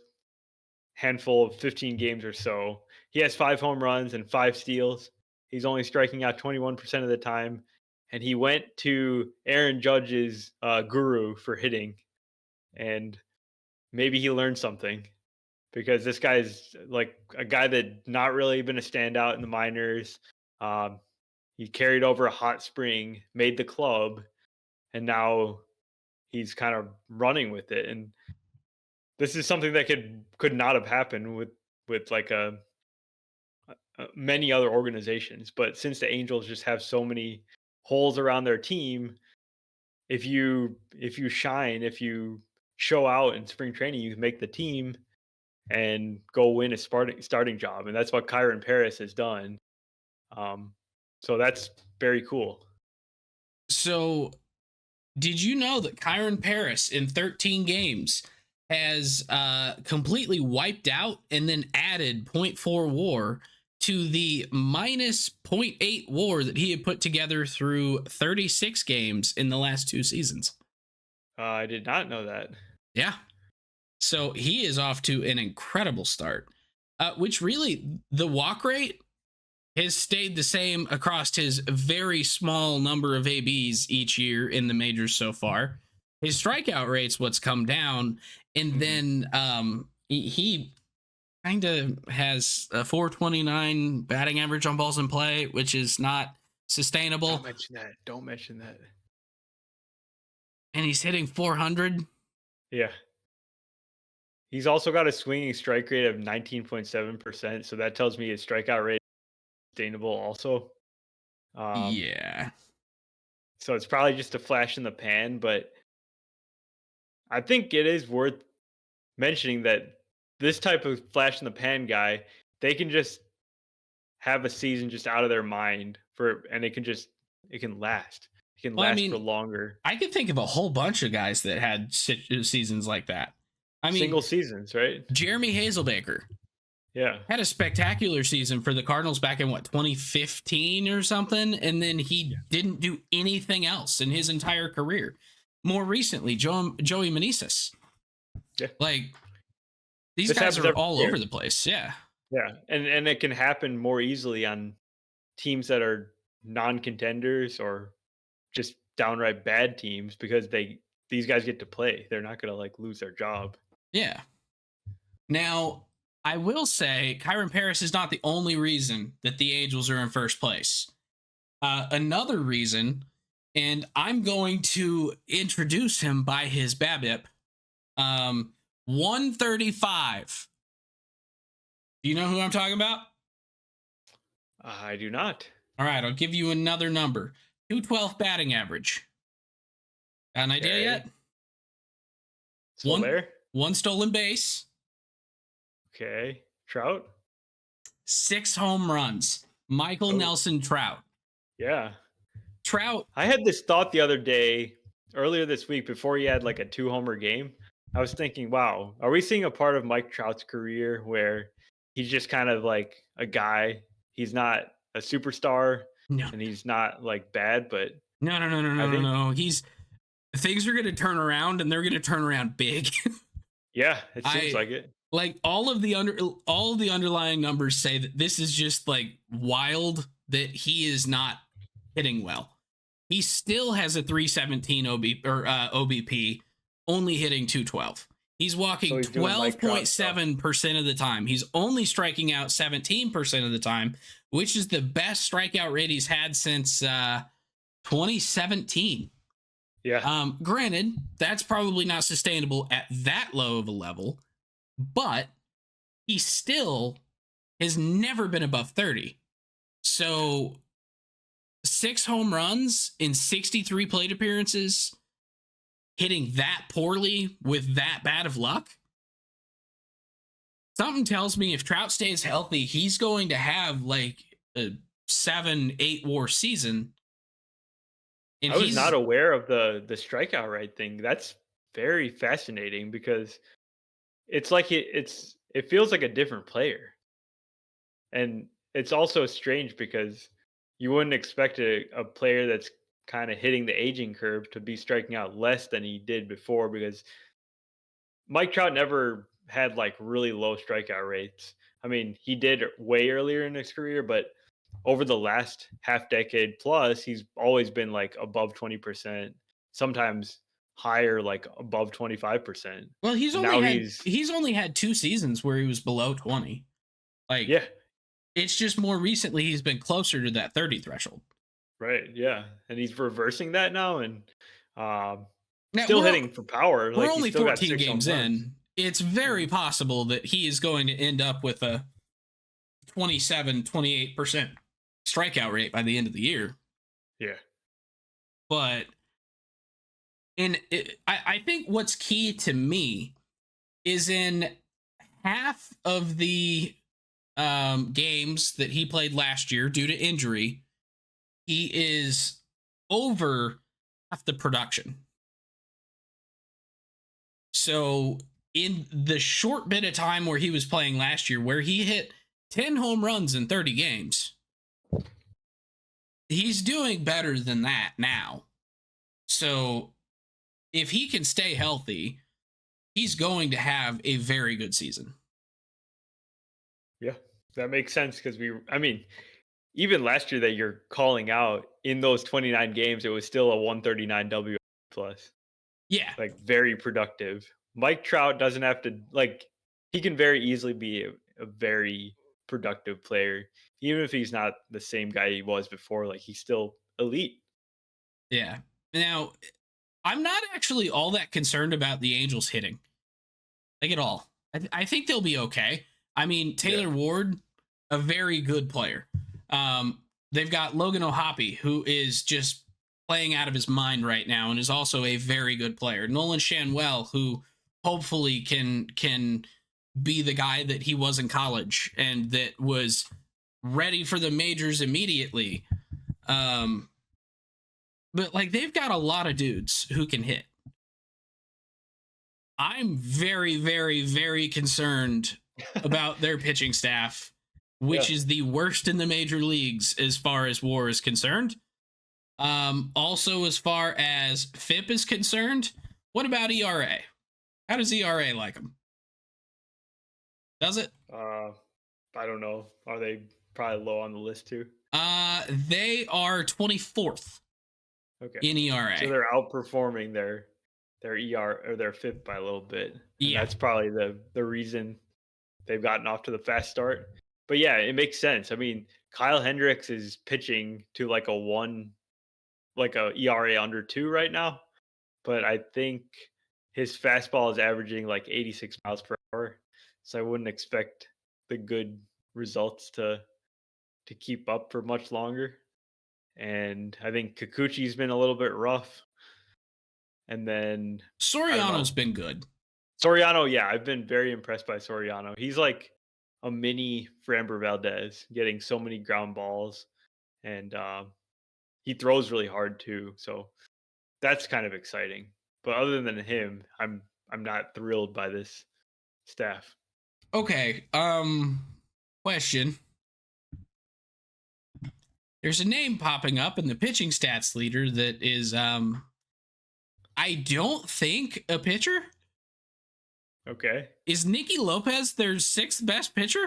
handful of 15 games or so. he has 5 home runs and 5 steals. He's only striking out 21% of the time, and he went to Aaron Judge's guru for hitting, and maybe he learned something because this guy's like a guy that not really been a standout in the minors. Um, he carried over a hot spring, made the club, and now he's kind of running with it. And this is something that could not have happened with like many other organizations. But since the Angels just have so many holes around their team, if you shine, if you show out in spring training, you make the team and go win a starting job, and that's what Kyron Paris has done. Um, so that's very cool. So, did you know that Kyron Paris in 13 games has completely wiped out and then added point 0.4 WAR to the minus -0.8 WAR that he had put together through 36 games in the last 2 seasons? I did not know that. Yeah. So he is off to an incredible start, which really the walk rate has stayed the same across his very small number of ABs each year in the majors so far. His strikeout rate's what's come down, and then he kind of has a 429 batting average on balls in play, which is not sustainable. Don't mention that. Don't mention that. And he's hitting 400. Yeah. He's also got a swinging strike rate of 19.7%. So that tells me his strikeout rate is sustainable also. Yeah. So it's probably just a flash in the pan, but I think it is worth mentioning that this type of flash in the pan guy, they can just have a season just out of their mind and it can last. It can Well, I last for mean, longer. I could think of a whole bunch of guys that had seasons like that. I mean, Single seasons, right? Jeremy Hazelbaker Yeah. had a spectacular season for the Cardinals back in 2015 or something, and then he didn't do anything else in his entire career. More recently, Joey Meneses. Yeah. Like, these This guys happens are every all year. over the place. Yeah. Yeah. And it can happen more easily on teams that are non-contenders or just downright bad teams because these guys get to play. They're not going to like lose their job. Yeah. Now, I will say Kyron Paris is not the only reason that the Angels are in first place. Another reason, and I'm going to introduce him by his BABIP, 135. Do you know who I'm talking about? I do not. All right, I'll give you another number. 212 batting average. Got an idea yet? Still there? One stolen base. Okay. Trout? 6 home runs. Michael Nelson Trout. Yeah. Trout. I had this thought the other day, earlier this week, before he had like a 2-homer game. I was thinking, wow, are we seeing a part of Mike Trout's career where he's just kind of like a guy? He's not a superstar and he's not like bad, but No. Things are going to turn around, and they're going to turn around big. Yeah, it seems like it. Like all of the underlying numbers say that this is just like wild that he is not hitting well. He still has a 317 OBP, only hitting 212. He's walking 12.7% of the time. He's only striking out 17% of the time, which is the best strikeout rate he's had since 2017. Yeah. Granted, that's probably not sustainable at that low of a level, but he still has never been above 30. So 6 home runs in 63 plate appearances, hitting that poorly with that bad of luck. Something tells me if Trout stays healthy, he's going to have like a 7-8 WAR season. And I was not aware of the strikeout rate thing. That's very fascinating because it's like it feels like a different player. And it's also strange because you wouldn't expect a player that's kind of hitting the aging curve to be striking out less than he did before, because Mike Trout never had like really low strikeout rates. I mean, he did way earlier in his career, but over the last half decade plus, he's always been like above 20%, sometimes higher, like above 25%. Well, And now he's only had 2 seasons where he was below 20. Like yeah, it's just more recently he's been closer to that 30 threshold. right. Yeah. And he's reversing that now and Now still hitting for power. we're Like he's only still got 14 six home games runs. in. It's very possible that he is going to end up with a 27, 28% strikeout rate by the end of the year. Yeah. But I think what's key to me is in half of the games that he played last year due to injury, he is over half the production. So in the short bit of time where he was playing last year, where he hit 10 home runs in 30 games, he's doing better than that now. So if he can stay healthy, he's going to have a very good season. Yeah. That makes sense because I mean, even last year that you're calling out in those 29 games, it was still a 139 W plus. Yeah. Like very productive. Mike Trout doesn't have to like he can very easily be a very productive player, even if he's not the same guy he was before. Like he's still elite. Yeah. Now, I'm not actually all that concerned about the Angels hitting, like at all. I think they'll be okay. I mean, Yeah, Taylor Ward, a very good player. They've got Logan O'Hoppe, who is just playing out of his mind right now, and is also a very good player. Nolan Shanwell, who hopefully can be the guy that he was in college and that was ready for the majors immediately. Um, but like they've got a lot of dudes who can hit. I'm very, very, very concerned about their pitching staff, yeah. which is the worst in the major leagues as far as WAR is concerned. Also, as far as FIP is concerned, what about ERA? How does ERA like them? Does it? Uh, I don't know. Are they probably low on the list too? They are 24th Okay, in so ERA. they're outperforming their ER or their FIP by a little bit, and Yeah. that's probably the reason they've gotten off to the fast start. But yeah, it makes sense. I mean, Kyle Hendricks is pitching to like a one, like a ERA under 2 right now, but I think his fastball is averaging like 86 miles per hour. So I wouldn't expect the good results to keep up for much longer. And I think Kikuchi's been a little bit rough. And then I don't Soriano's know. been good. Soriano, yeah, I've been very impressed by Soriano. He's like a mini Framber Valdez, getting so many ground balls, and he throws really hard too. So that's kind of exciting. But other than him, I'm not thrilled by this staff. Okay. Question. There's a name popping up in the pitching stats leader that is I don't think a pitcher. Okay. Is Nicky Lopez their sixth best pitcher?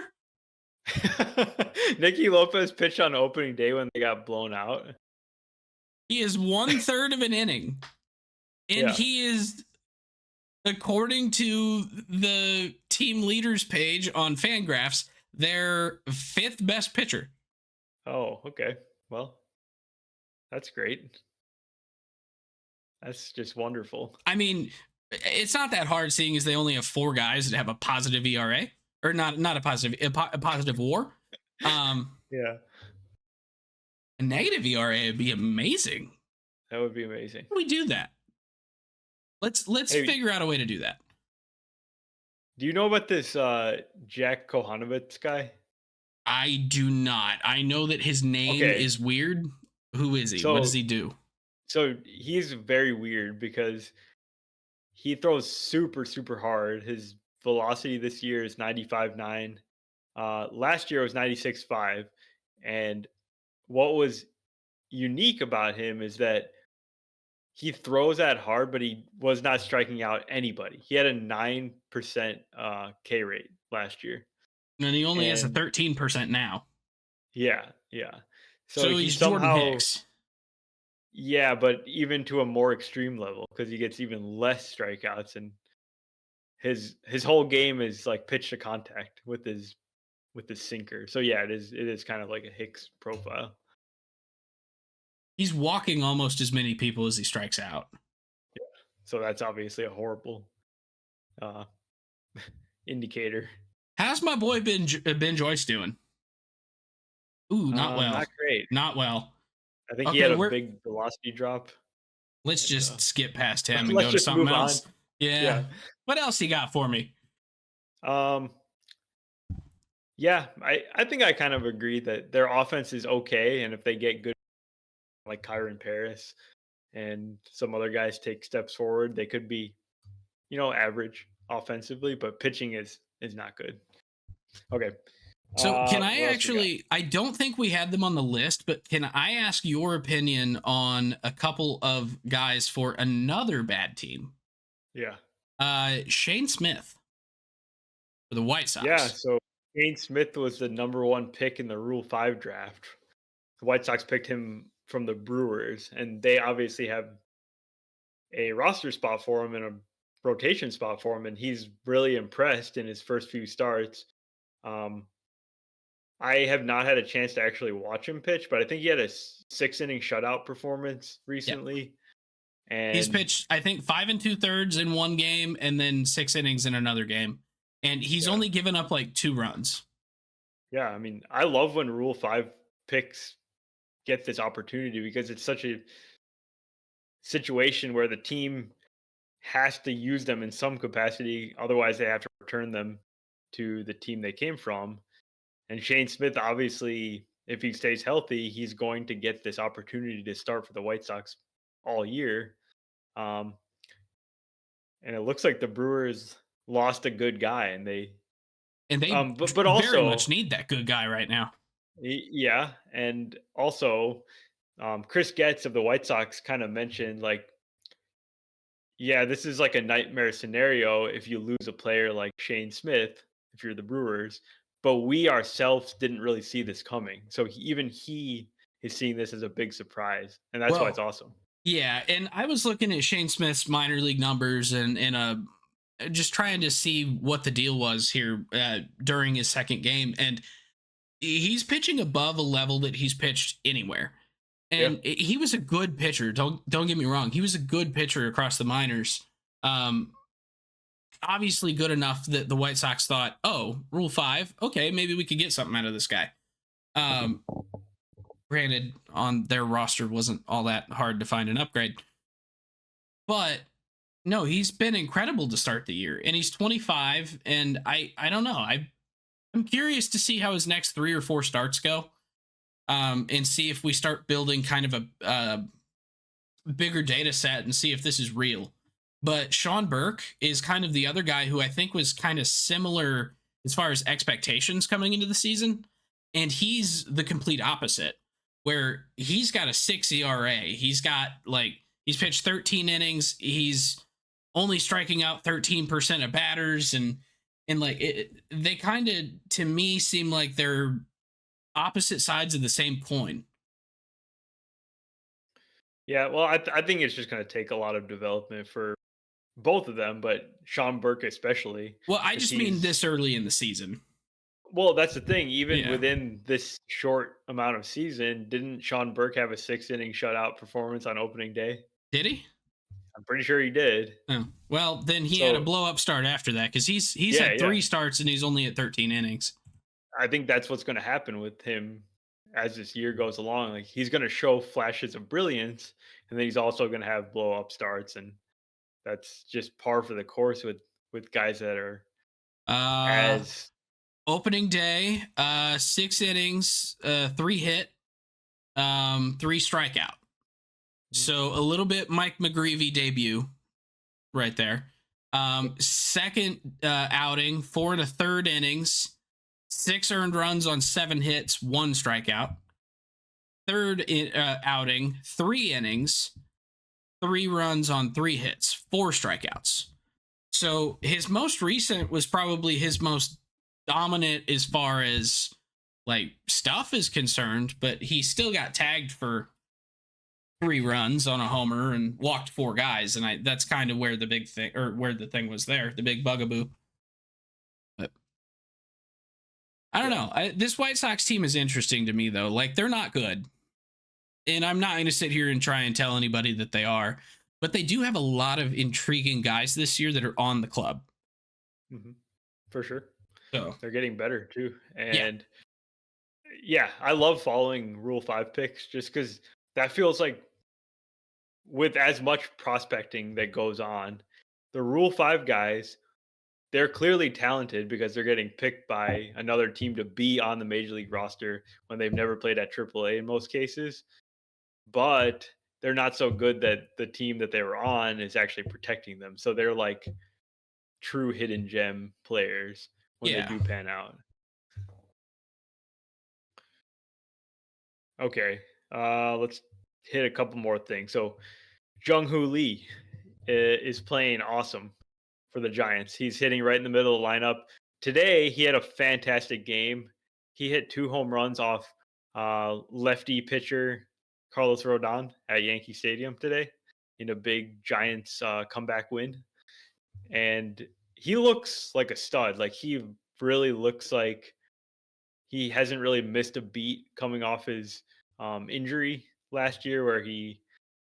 Nicky Lopez pitched on opening day when they got blown out. He is 1/3 of an inning. And Yeah. he is, according to the team leaders page on Fangraphs, their fifth best pitcher. Oh, okay. Well, that's great. That's just wonderful. I mean, it's not that hard seeing as they only have 4 guys that have a positive ERA. Or not a positive, a positive WAR. Yeah, A negative ERA would be amazing. that would be amazing. How do we do that? Let's Hey, figure out a way to do that. do you know about this Jack Kohanovitz guy? I do not. I know that his name Okay, is weird. Who is he? What does so he do? so he's very weird because he throws super super hard. His velocity this year is 95.9. Last year it was 96.5, and what was unique about him is that he throws that hard, but he was not striking out anybody. He had a 9% K rate last year. And he only has a And 13% now. yeah, yeah. So So he he's Jordan somehow, Hicks. yeah, but even to a more extreme level because he gets even less strikeouts, and his whole game is like pitch to contact with his sinker. So yeah, it is kind of like a Hicks profile. He's walking almost as many people as he strikes out. So that's obviously a horrible uh, indicator. How's my boy Ben Joyce doing? Ooh, not Not well. great. Not well. I think he Okay, had a we're big velocity drop, let's and just skip past him and let's go to just something move on. else. Yeah. Yeah. What else you got for me? Um, yeah, I think I kind of agree that their offense is okay, and if they get good like Kyron Paris and some other guys take steps forward, they could be, average offensively, but pitching is not good. Okay. So, can I What else we got? actually? I don't think we had them on the list, but can I ask your opinion on a couple of guys for another bad team? Yeah. Shane Smith for the White Yeah, Sox. so Kane Smith was the number 1 pick in the Rule 5 draft. The White Sox picked him from the Brewers, and they obviously have a roster spot for him and a rotation spot for him, and he's really impressed in his first few starts. Um, I have not had a chance to actually watch him pitch, but I think he had a 6 inning shutout performance Yep. recently, He's and pitched, I think, 5 2/3 in one game and then 6 innings in another game. And he's yeah, only given up like 2 runs. yeah. I mean, I love when Rule 5 picks get this opportunity because it's such a situation where the team has to use them in some capacity. Otherwise, they have to return them to the team they came from. And Shane Smith, obviously, if he stays healthy, he's going to get this opportunity to start for the White Sox all year. Um, and it looks like the Brewers lost a good guy, and they, And they but very much also, need that good guy right now. yeah, and also, Chris Getz of the White Sox kind of mentioned like, yeah, this is like a nightmare scenario if you lose a player like Shane Smith, if you're the Brewers, but we ourselves didn't really see this coming. So even he is seeing this as a big surprise, and that's why it's Well, awesome. yeah. And I was looking at Shane Smith's minor league numbers and just trying to see what the deal was here during his second game. And he's pitching above a level that he's pitched anywhere. Yeah. And he was a good pitcher. Don't get me wrong. He was a good pitcher across the minors. Um, Obviously good enough that the White Sox thought, oh, Rule 5, okay, maybe we could get something out of this guy. Um, Granted, on their roster wasn't all that hard to find an upgrade, but no, he's been incredible to start the year, and he's 25. And I don't know. I'm curious to see how his next 3 or 4 starts go, and see if we start building kind of a bigger data set and see if this is real. But Sean Burke is kind of the other guy who I think was kind of similar as far as expectations coming into the season. And he's the complete opposite, where he's got a 6 ERA. He's pitched 13 innings. He's only striking out 13% of batters. And they kind of, to me, seem like they're opposite sides of the same coin. Yeah, well, I think it's just going to take a lot of development for both of them, but Sean Burke especially, Well, I because just mean this early in the season. well, that's the thing. Even Yeah. within this short amount of season, didn't Sean Burke have a 6 inning shutout performance on opening day? Did he? I'm pretty sure he did. Oh, well, then he had a So blow up start after that because he's yeah, had yeah. 3 starts and he's only at 13 innings. I think that's what's going to happen with him as this year goes along. Like he's going to show flashes of brilliance, and then he's also going to have blow up starts, and that's just par for the course with guys that are Uh, as Opening day, 6 innings, 3 hit, 3 strikeout. So a little bit Mike McGreevy debut right there. Second outing, 4 1/3 innings, 6 earned runs on 7 hits, 1 strikeout. Third outing, 3 innings, 3 runs on 3 hits, 4 strikeouts. So his most recent was probably his most dominant as far as like stuff is concerned, but he still got tagged for 3 runs on a homer and walked 4 guys, and that's kind of where the big thing, or where the thing was there, the big bugaboo. But I don't know. This White Sox team is interesting to me though. Like they're not good, and I'm not going to sit here and try and tell anybody that they are, but they do have a lot of intriguing guys this year that are on the club. Mm-hmm. For sure. So they're getting better too. yeah, And yeah, I love following Rule 5 picks just because that feels like with as much prospecting that goes on, the Rule 5 guys, they're clearly talented because they're getting picked by another team to be on the major league roster when they've never played at AAA in most cases. But they're not so good that the team that they were on is actually protecting them. So they're like true hidden gem players when they yeah. do pan out. Okay. Let's hit a couple more things. So Jung Hoo Lee is playing awesome for the Giants. He's hitting right in the middle of the lineup. Today, he had a fantastic game. He hit 2 home runs off lefty pitcher Carlos Rodon at Yankee Stadium today in a big Giants comeback win. And he looks like a stud. Like he really looks like he hasn't really missed a beat coming off his injury last year where he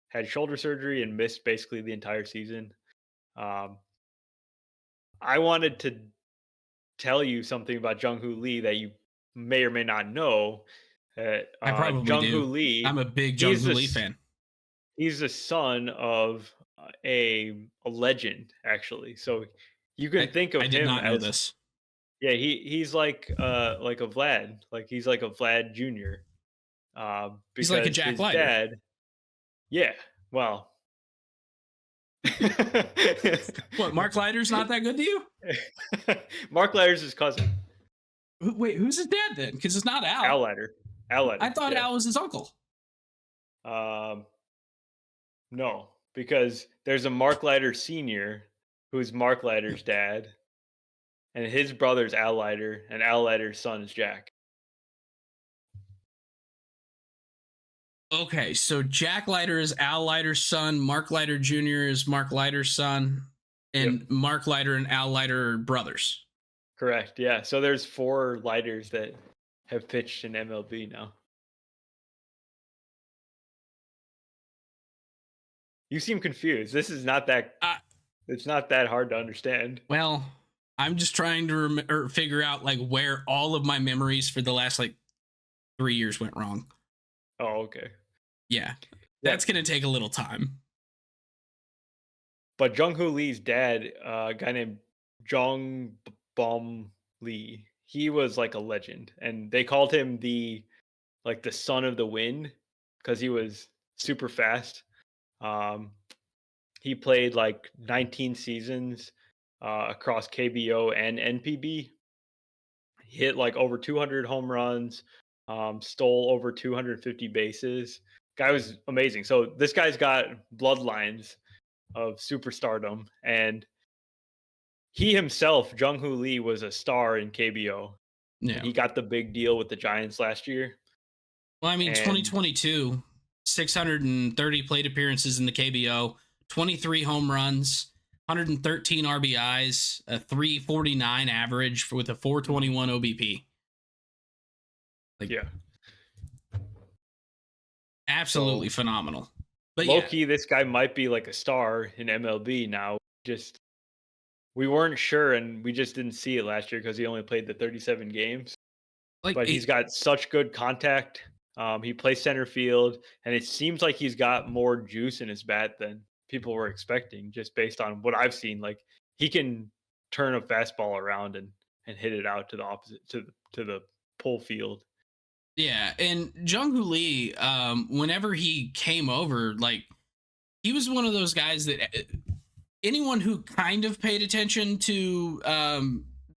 had shoulder surgery and missed basically the entire season. Um, I wanted to tell you something about Jung Hoo Lee that you may or may not know. I probably Jung Hoo do. I'm Lee, a big Jung he's Hoo the Lee fan. he's the son of a legend actually. So you can think I of did him not know as this. yeah he's like a Vlad, like he's like a Vlad Jr. He's like a Because Jack his Leiter. dad, yeah, well. What, Mark Leiter's not that good to you? Mark Leiter's his cousin. Wait, who's his dad then? Because it's not Al Al. Leiter. Al I Leiter. thought Yeah. Al was his uncle. No, because there's a Mark Leiter Senior who's Mark Leiter's dad, and his brother's Al Leiter, and Al Leiter's son is Jack. Okay, so Jack Leiter is Al Leiter's son, Mark Leiter Jr. is Mark Leiter's son, Yep. and Mark Leiter and Al Leiter are brothers. Correct. Yeah. So there's 4 Leiters that have pitched in MLB now. You seem confused. This is not that. It's not that hard to understand. Well, I'm just trying to figure out like where all of my memories for the last like 3 years went wrong. Oh, okay. Yeah, that's gonna take a little time. But Jung Hoo Lee's dad, a guy named Jong Bom Lee, he was like a legend, and they called him the son of the wind because he was super fast. Um, he played like 19 seasons across KBO and NPB. He hit like over 200 home runs, stole over 250 bases. Guy was amazing. So this guy's got bloodlines of superstardom, and he himself, Jung Hoo Lee, was a star in KBO. Yeah, And he got the big deal with the Giants last year. well, I mean, And 2022, 630 plate appearances in the KBO, 23 home runs, 113 RBIs, a 349 average with a 421 OBP. Like, yeah, absolutely so, phenomenal. But low key, this guy might be like a star in MLB now. Just we weren't sure, and we just didn't see it last year because he only played the 37 games. like But he's got such good contact. He plays center field, and it seems like he's got more juice in his bat than people were expecting, just based on what I've seen. Like he can turn a fastball around and hit it out to the opposite to the pull field. yeah, and Jung Hoo Lee, whenever he came over, like he was one of those guys that anyone who kind of paid attention to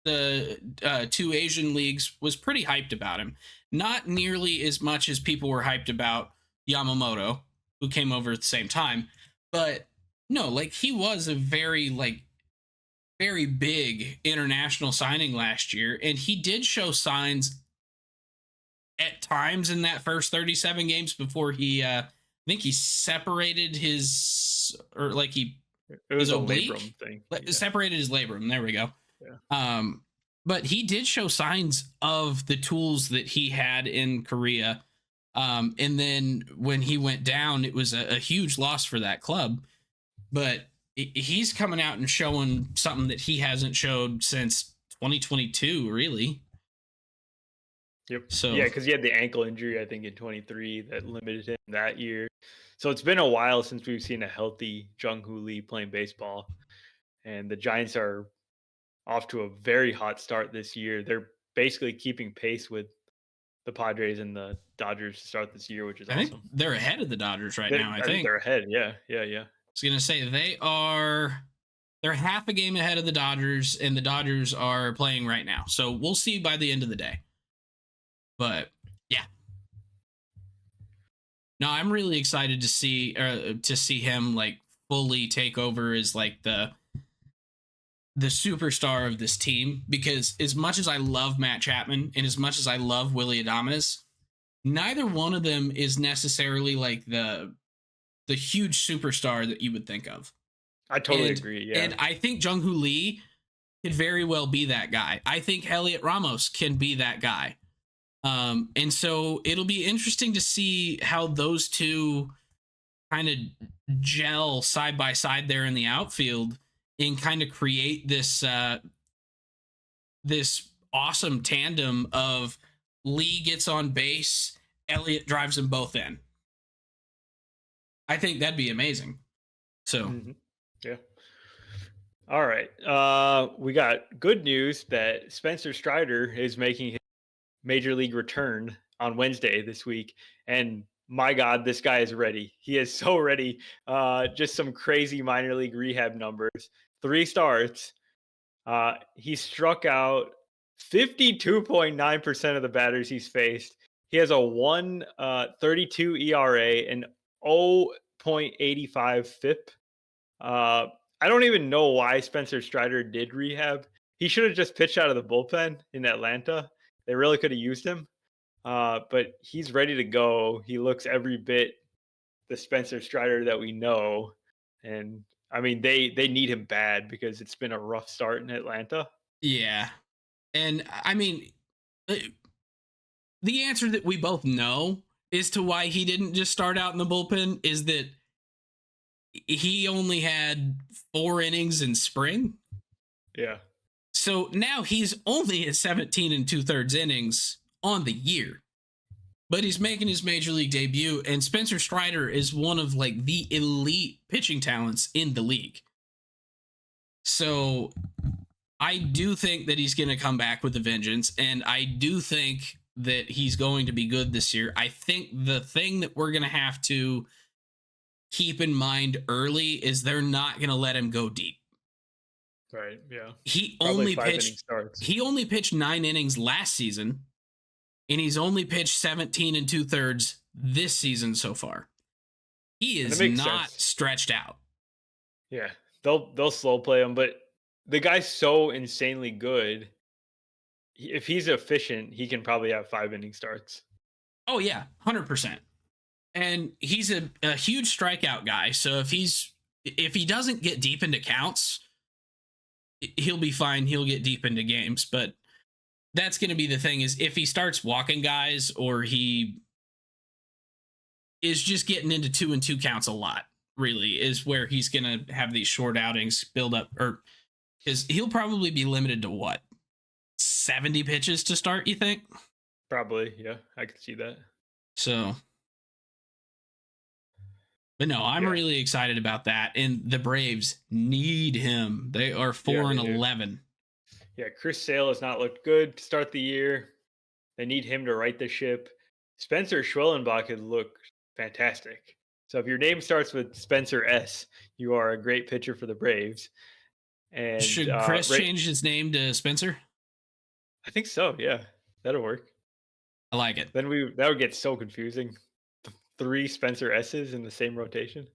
the 2 Asian leagues was pretty hyped about him. Not nearly as much as people were hyped about Yamamoto, who came over at the same time, but no, like he was a very like very big international signing last year, and he did show signs at times in that first 37 games before he I think he separated his or like he It his was a oblique labrum thing. Yeah, separated his labrum. There we go. yeah. Um, but he did show signs of the tools that he had in Korea. And then when he went down, it was a huge loss for that club. But he's coming out and showing something that he hasn't showed since 2022, really. Yep. So Yeah, because he had the ankle injury, I think, in 23 that limited him that year. So it's been a while since we've seen a healthy Jung Hoo Lee playing baseball. And the Giants are off to a very hot start this year. They're basically keeping pace with the Padres and the Dodgers to start this year, which is I think awesome. they're ahead of the Dodgers right now. I I think think they're ahead. Yeah, yeah, yeah. I was gonna say they're half a game ahead of the Dodgers, and the Dodgers are playing right now. So we'll see by the end of the day. But yeah, no, I'm really excited to see him like fully take over as like the superstar of this team. Because as much as I love Matt Chapman and as much as I love Willie Adames, neither one of them is necessarily like the huge superstar that you would think of. I totally agree. Yeah. And I think Jung Hoo Lee could very well be that guy. I think Elliot Ramos can be that guy. And so it'll be interesting to see how those two kind of gel side by side there in the outfield and kind of create this awesome tandem of Lee gets on base, Elliot drives them both in. I think that'd be amazing. So Yeah. All right. We got good news that Spencer Strider is making his major league return on Wednesday this week. And my God, this guy is ready. He is so ready. Just some crazy minor league rehab numbers. 3 starts. He struck out 52.9% of the batters he's faced. He has a 1.32 ERA and 0.85 FIP. I don't even know why Spencer Strider did rehab. He should have just pitched out of the bullpen in Atlanta. They really could have used him. But he's ready to go. He looks every bit the Spencer Strider that we know. And I mean, they need him bad because it's been a rough start in Atlanta. yeah. And I mean, the answer that we both know as to why he didn't just start out in the bullpen is that he only had 4 innings in spring. Yeah. So now he's only at 17 and 2/3 innings on the year. But he's making his major league debut, and Spencer Strider is one of like the elite pitching talents in the league. So I do think that he's going to come back with a vengeance, and I do think that he's going to be good this year. I think the thing that we're going to have to keep in mind early is they're not going to let him go deep. Right. Yeah. He Probably only 5 inning pitched starts. he only pitched 9 innings last season, and he's only pitched 17 and 2/3 this season so far. He is not sense. stretched out. Yeah. They'll slow play him, but the guy's so insanely good. If he's efficient, he can probably have 5 inning starts. Oh yeah, 100%. And he's a huge strikeout guy. So if he doesn't get deep into counts, he'll be fine. He'll get deep into games, but that's going to be the thing is if he starts walking guys or he is just getting into 2-2 counts a lot, really is where he's going to have these short outings build up, or is he'll probably be limited to what, 70 pitches to start, you think? Probably. Yeah. I could see that. So, but no, I'm really excited about that. And the Braves need him. They are 4-11. Yeah, Chris Sale has not looked good to start the year. They need him to right the ship. Spencer Schwellenbach has looked fantastic. So if your name starts with Spencer S, you are a great pitcher for the Braves. And should Chris change his name to Spencer? I think so. Yeah, that'll work. I like it. Then that would get so confusing. 3 Spencer S's in the same rotation.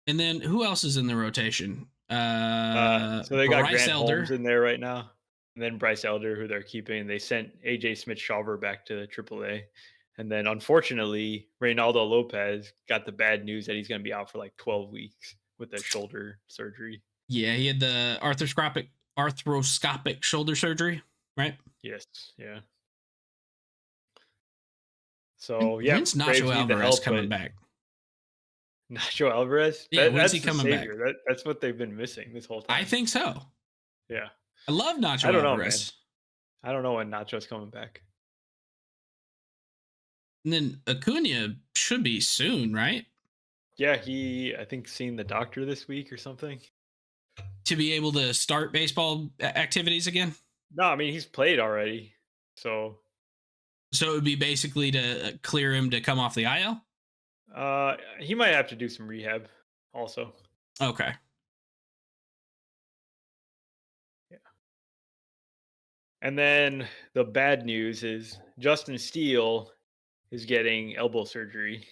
And then who else is in the rotation? So they got Bryce Grant Elder. Holmes in there right now, and then Bryce Elder, who they're keeping. They sent AJ Smith-Shawver back to AAA, and then unfortunately, Reynaldo Lopez got the bad news that he's going to be out for like 12 weeks with a shoulder surgery. Yeah, he had the arthroscopic shoulder surgery, right? Yes, yeah. So yeah, When's Nacho Braves need the Alvarez help, coming but back? Nacho Alvarez, Yeah, when's he that's the coming back? savior. That's what they've been missing this whole I time. think so. Yeah, I love I Nacho don't know, man. Alvarez. I don't know when Nacho's coming back. And then Acuna should be soon, right? Yeah, I think seen the doctor this week or something. To be able to start baseball activities again. No, I mean he's played already, so So it would be basically to clear him to come off the IL. he might have to do some rehab also. Okay. Yeah. And then the bad news is Justin Steele is getting elbow surgery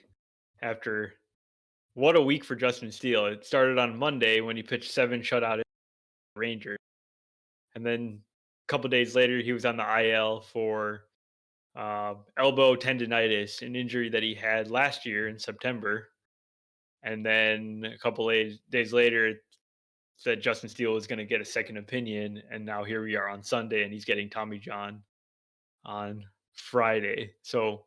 after what a week for Justin Steele. It started on Monday when he pitched 7 shutout Rangers. And then a couple days later he was on the IL for elbow tendonitis, an injury that he had last year in September. And then a couple days later, it said Justin Steele was going to get a second opinion. And now here we are on Sunday, and he's getting Tommy John on Friday. So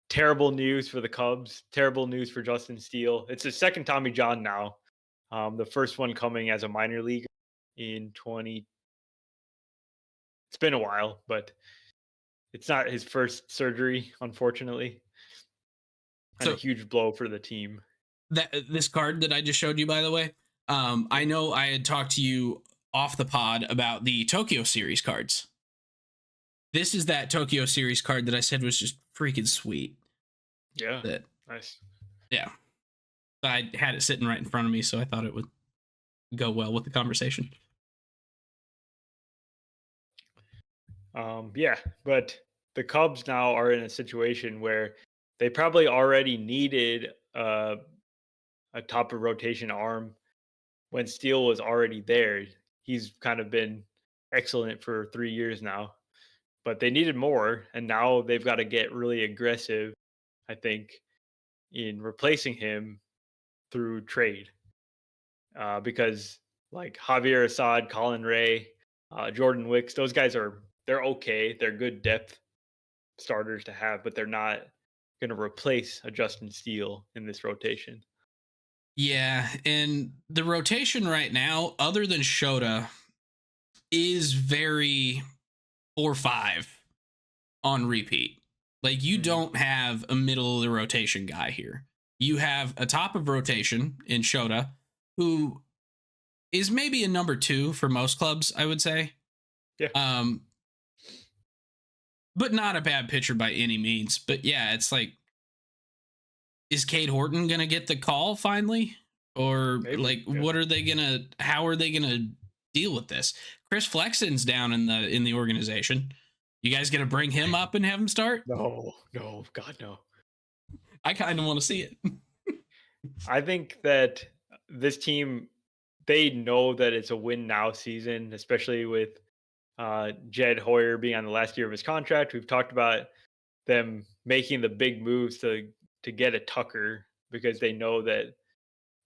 terrible news for the Cubs. Terrible news for Justin Steele. It's his second Tommy John now. The first one coming as a minor leaguer in 20. It's been a while, but it's not his first surgery, unfortunately, and a So huge blow for the team. that this card that I just showed you, by the way, I know I had talked to you off the pod about the Tokyo Series cards. This is that Tokyo Series card that I said was just freaking sweet. Yeah, That nice. yeah, I had it sitting right in front of me, so I thought it would go well with the conversation. Yeah, but the Cubs now are in a situation where they probably already needed a top of rotation arm when Steele was already there. He's kind of been excellent for 3 years now, but they needed more, and now they've got to get really aggressive, I think, in replacing him through trade. Because like Javier Assad, Colin Ray, Jordan Wicks, those guys they're okay. They're good depth starters to have, but they're not going to replace a Justin Steele in this rotation. Yeah, and the rotation right now, other than Shota, is very 4-5 on repeat. Like you don't have a middle of the rotation guy here. You have a top of rotation in Shota, who is maybe a number 2 for most clubs, I would say. Yeah. But not a bad pitcher by any means. But yeah, it's like, is Cade Horton gonna get the call finally? Or Maybe, like yeah. how are they gonna deal with this? Chris Flexen's down in the organization. You guys gonna bring him up and have him start? No, God, no. I kind of want to see it. I think that this team, they know that it's a win now season, especially with Jed Hoyer being on the last year of his contract. We've talked about them making the big moves to get a Tucker because they know that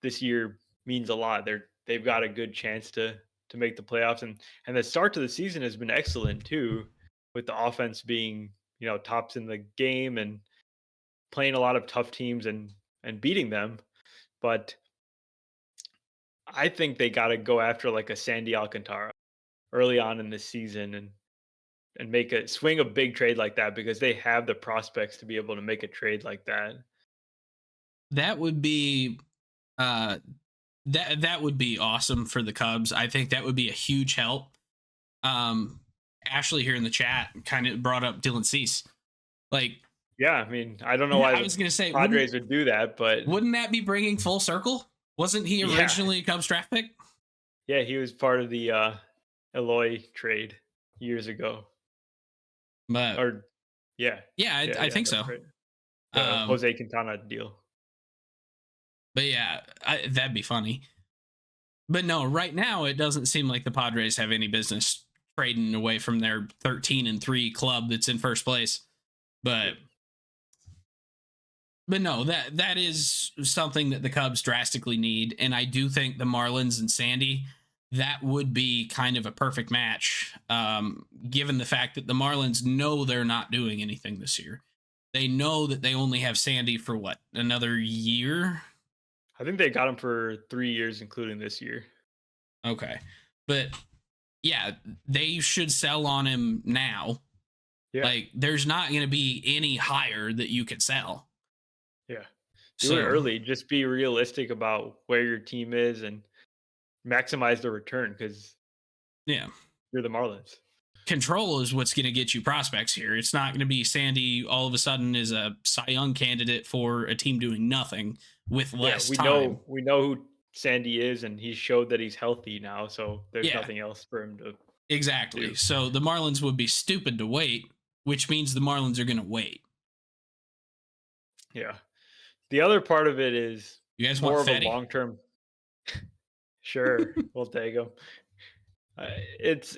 this year means a lot. They've got a good chance to make the playoffs, and the start to the season has been excellent too, with the offense being tops in the game and playing a lot of tough teams and beating them. But I think they got to go after like a Sandy Alcantara early on in the season and make a swing a big trade like that because they have the prospects to be able to make a trade like that. That would be that would be awesome for the Cubs. I think that would be a huge help. Ashley here in the chat kind of brought up Dylan Cease. Like, yeah, I mean, I don't know why I was going to say Padres would do that, but wouldn't that be bringing full circle? Wasn't he originally a Cubs draft pick? Yeah, he was part of the Eloy trade years ago. But I think so. Right. Jose Quintana deal. But yeah, that'd be funny. But no, right now it doesn't seem like the Padres have any business trading away from their 13-3 club that's in first place. But no, that is something that the Cubs drastically need, and I do think the Marlins and Sandy, that would be kind of a perfect match, given the fact that the Marlins know they're not doing anything this year. They know that they only have Sandy for what, another year? I think they got him for 3 years, including this year. Okay, but yeah, they should sell on him now. Yeah. Like, there's not going to be any higher that you could sell. Yeah. Do it early. Just be realistic about where your team is and maximize the return because yeah, you're the Marlins. Control is what's going to get you prospects here. It's not going to be Sandy all of a sudden is a Cy Young candidate for a team doing nothing with less time. We know who Sandy is, and he showed that he's healthy now, so there's nothing else for him to exactly do. So the Marlins would be stupid to wait, which means the Marlins are going to wait. Yeah. The other part of it is you guys more want of Fetty? a long-term. Sure, we'll take him. It's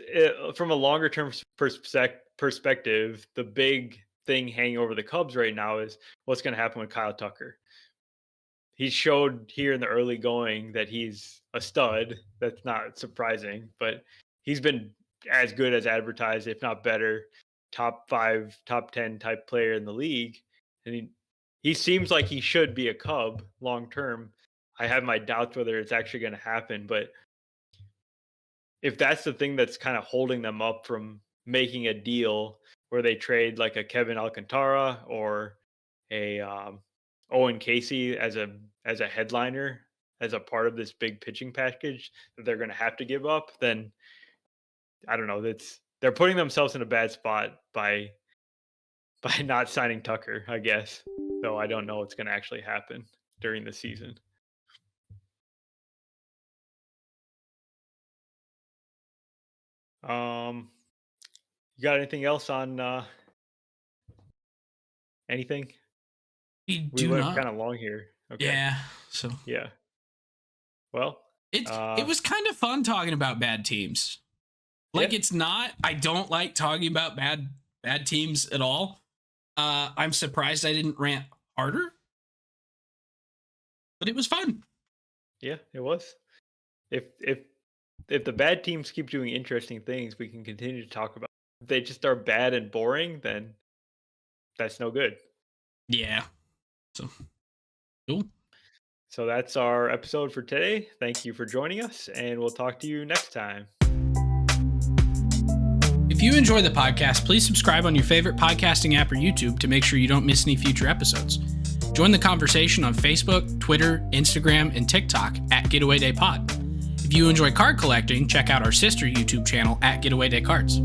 from a longer-term perspective. The big thing hanging over the Cubs right now is what's going to happen with Kyle Tucker. He showed here in the early going that he's a stud. That's not surprising, but he's been as good as advertised, if not better. Top 5, top 10 type player in the league, and he seems like he should be a Cub long term. I have my doubts whether it's actually going to happen, but if that's the thing that's kind of holding them up from making a deal where they trade like a Kevin Alcantara or a Owen Casey as a headliner, as a part of this big pitching package that they're going to have to give up, then I don't know. They're putting themselves in a bad spot by not signing Tucker, I guess. Though I don't know what's going to actually happen during the season. You got anything else on anything? We went kind of long here. Okay. Yeah. So yeah. Well, it was kind of fun talking about bad teams. Like it's not. I don't like talking about bad teams at all. I'm surprised I didn't rant harder, but it was fun. Yeah, it was. If the bad teams keep doing interesting things, we can continue to talk about. If they just are bad and boring, then that's no good. Yeah. So cool. So that's our episode for today. Thank you for joining us, and we'll talk to you next time. If you enjoy the podcast, please subscribe on your favorite podcasting app or YouTube to make sure you don't miss any future episodes. Join the conversation on Facebook, Twitter, Instagram, and TikTok at Getaway Day Pod. If you enjoy card collecting, check out our sister YouTube channel at Getaway Day Cards.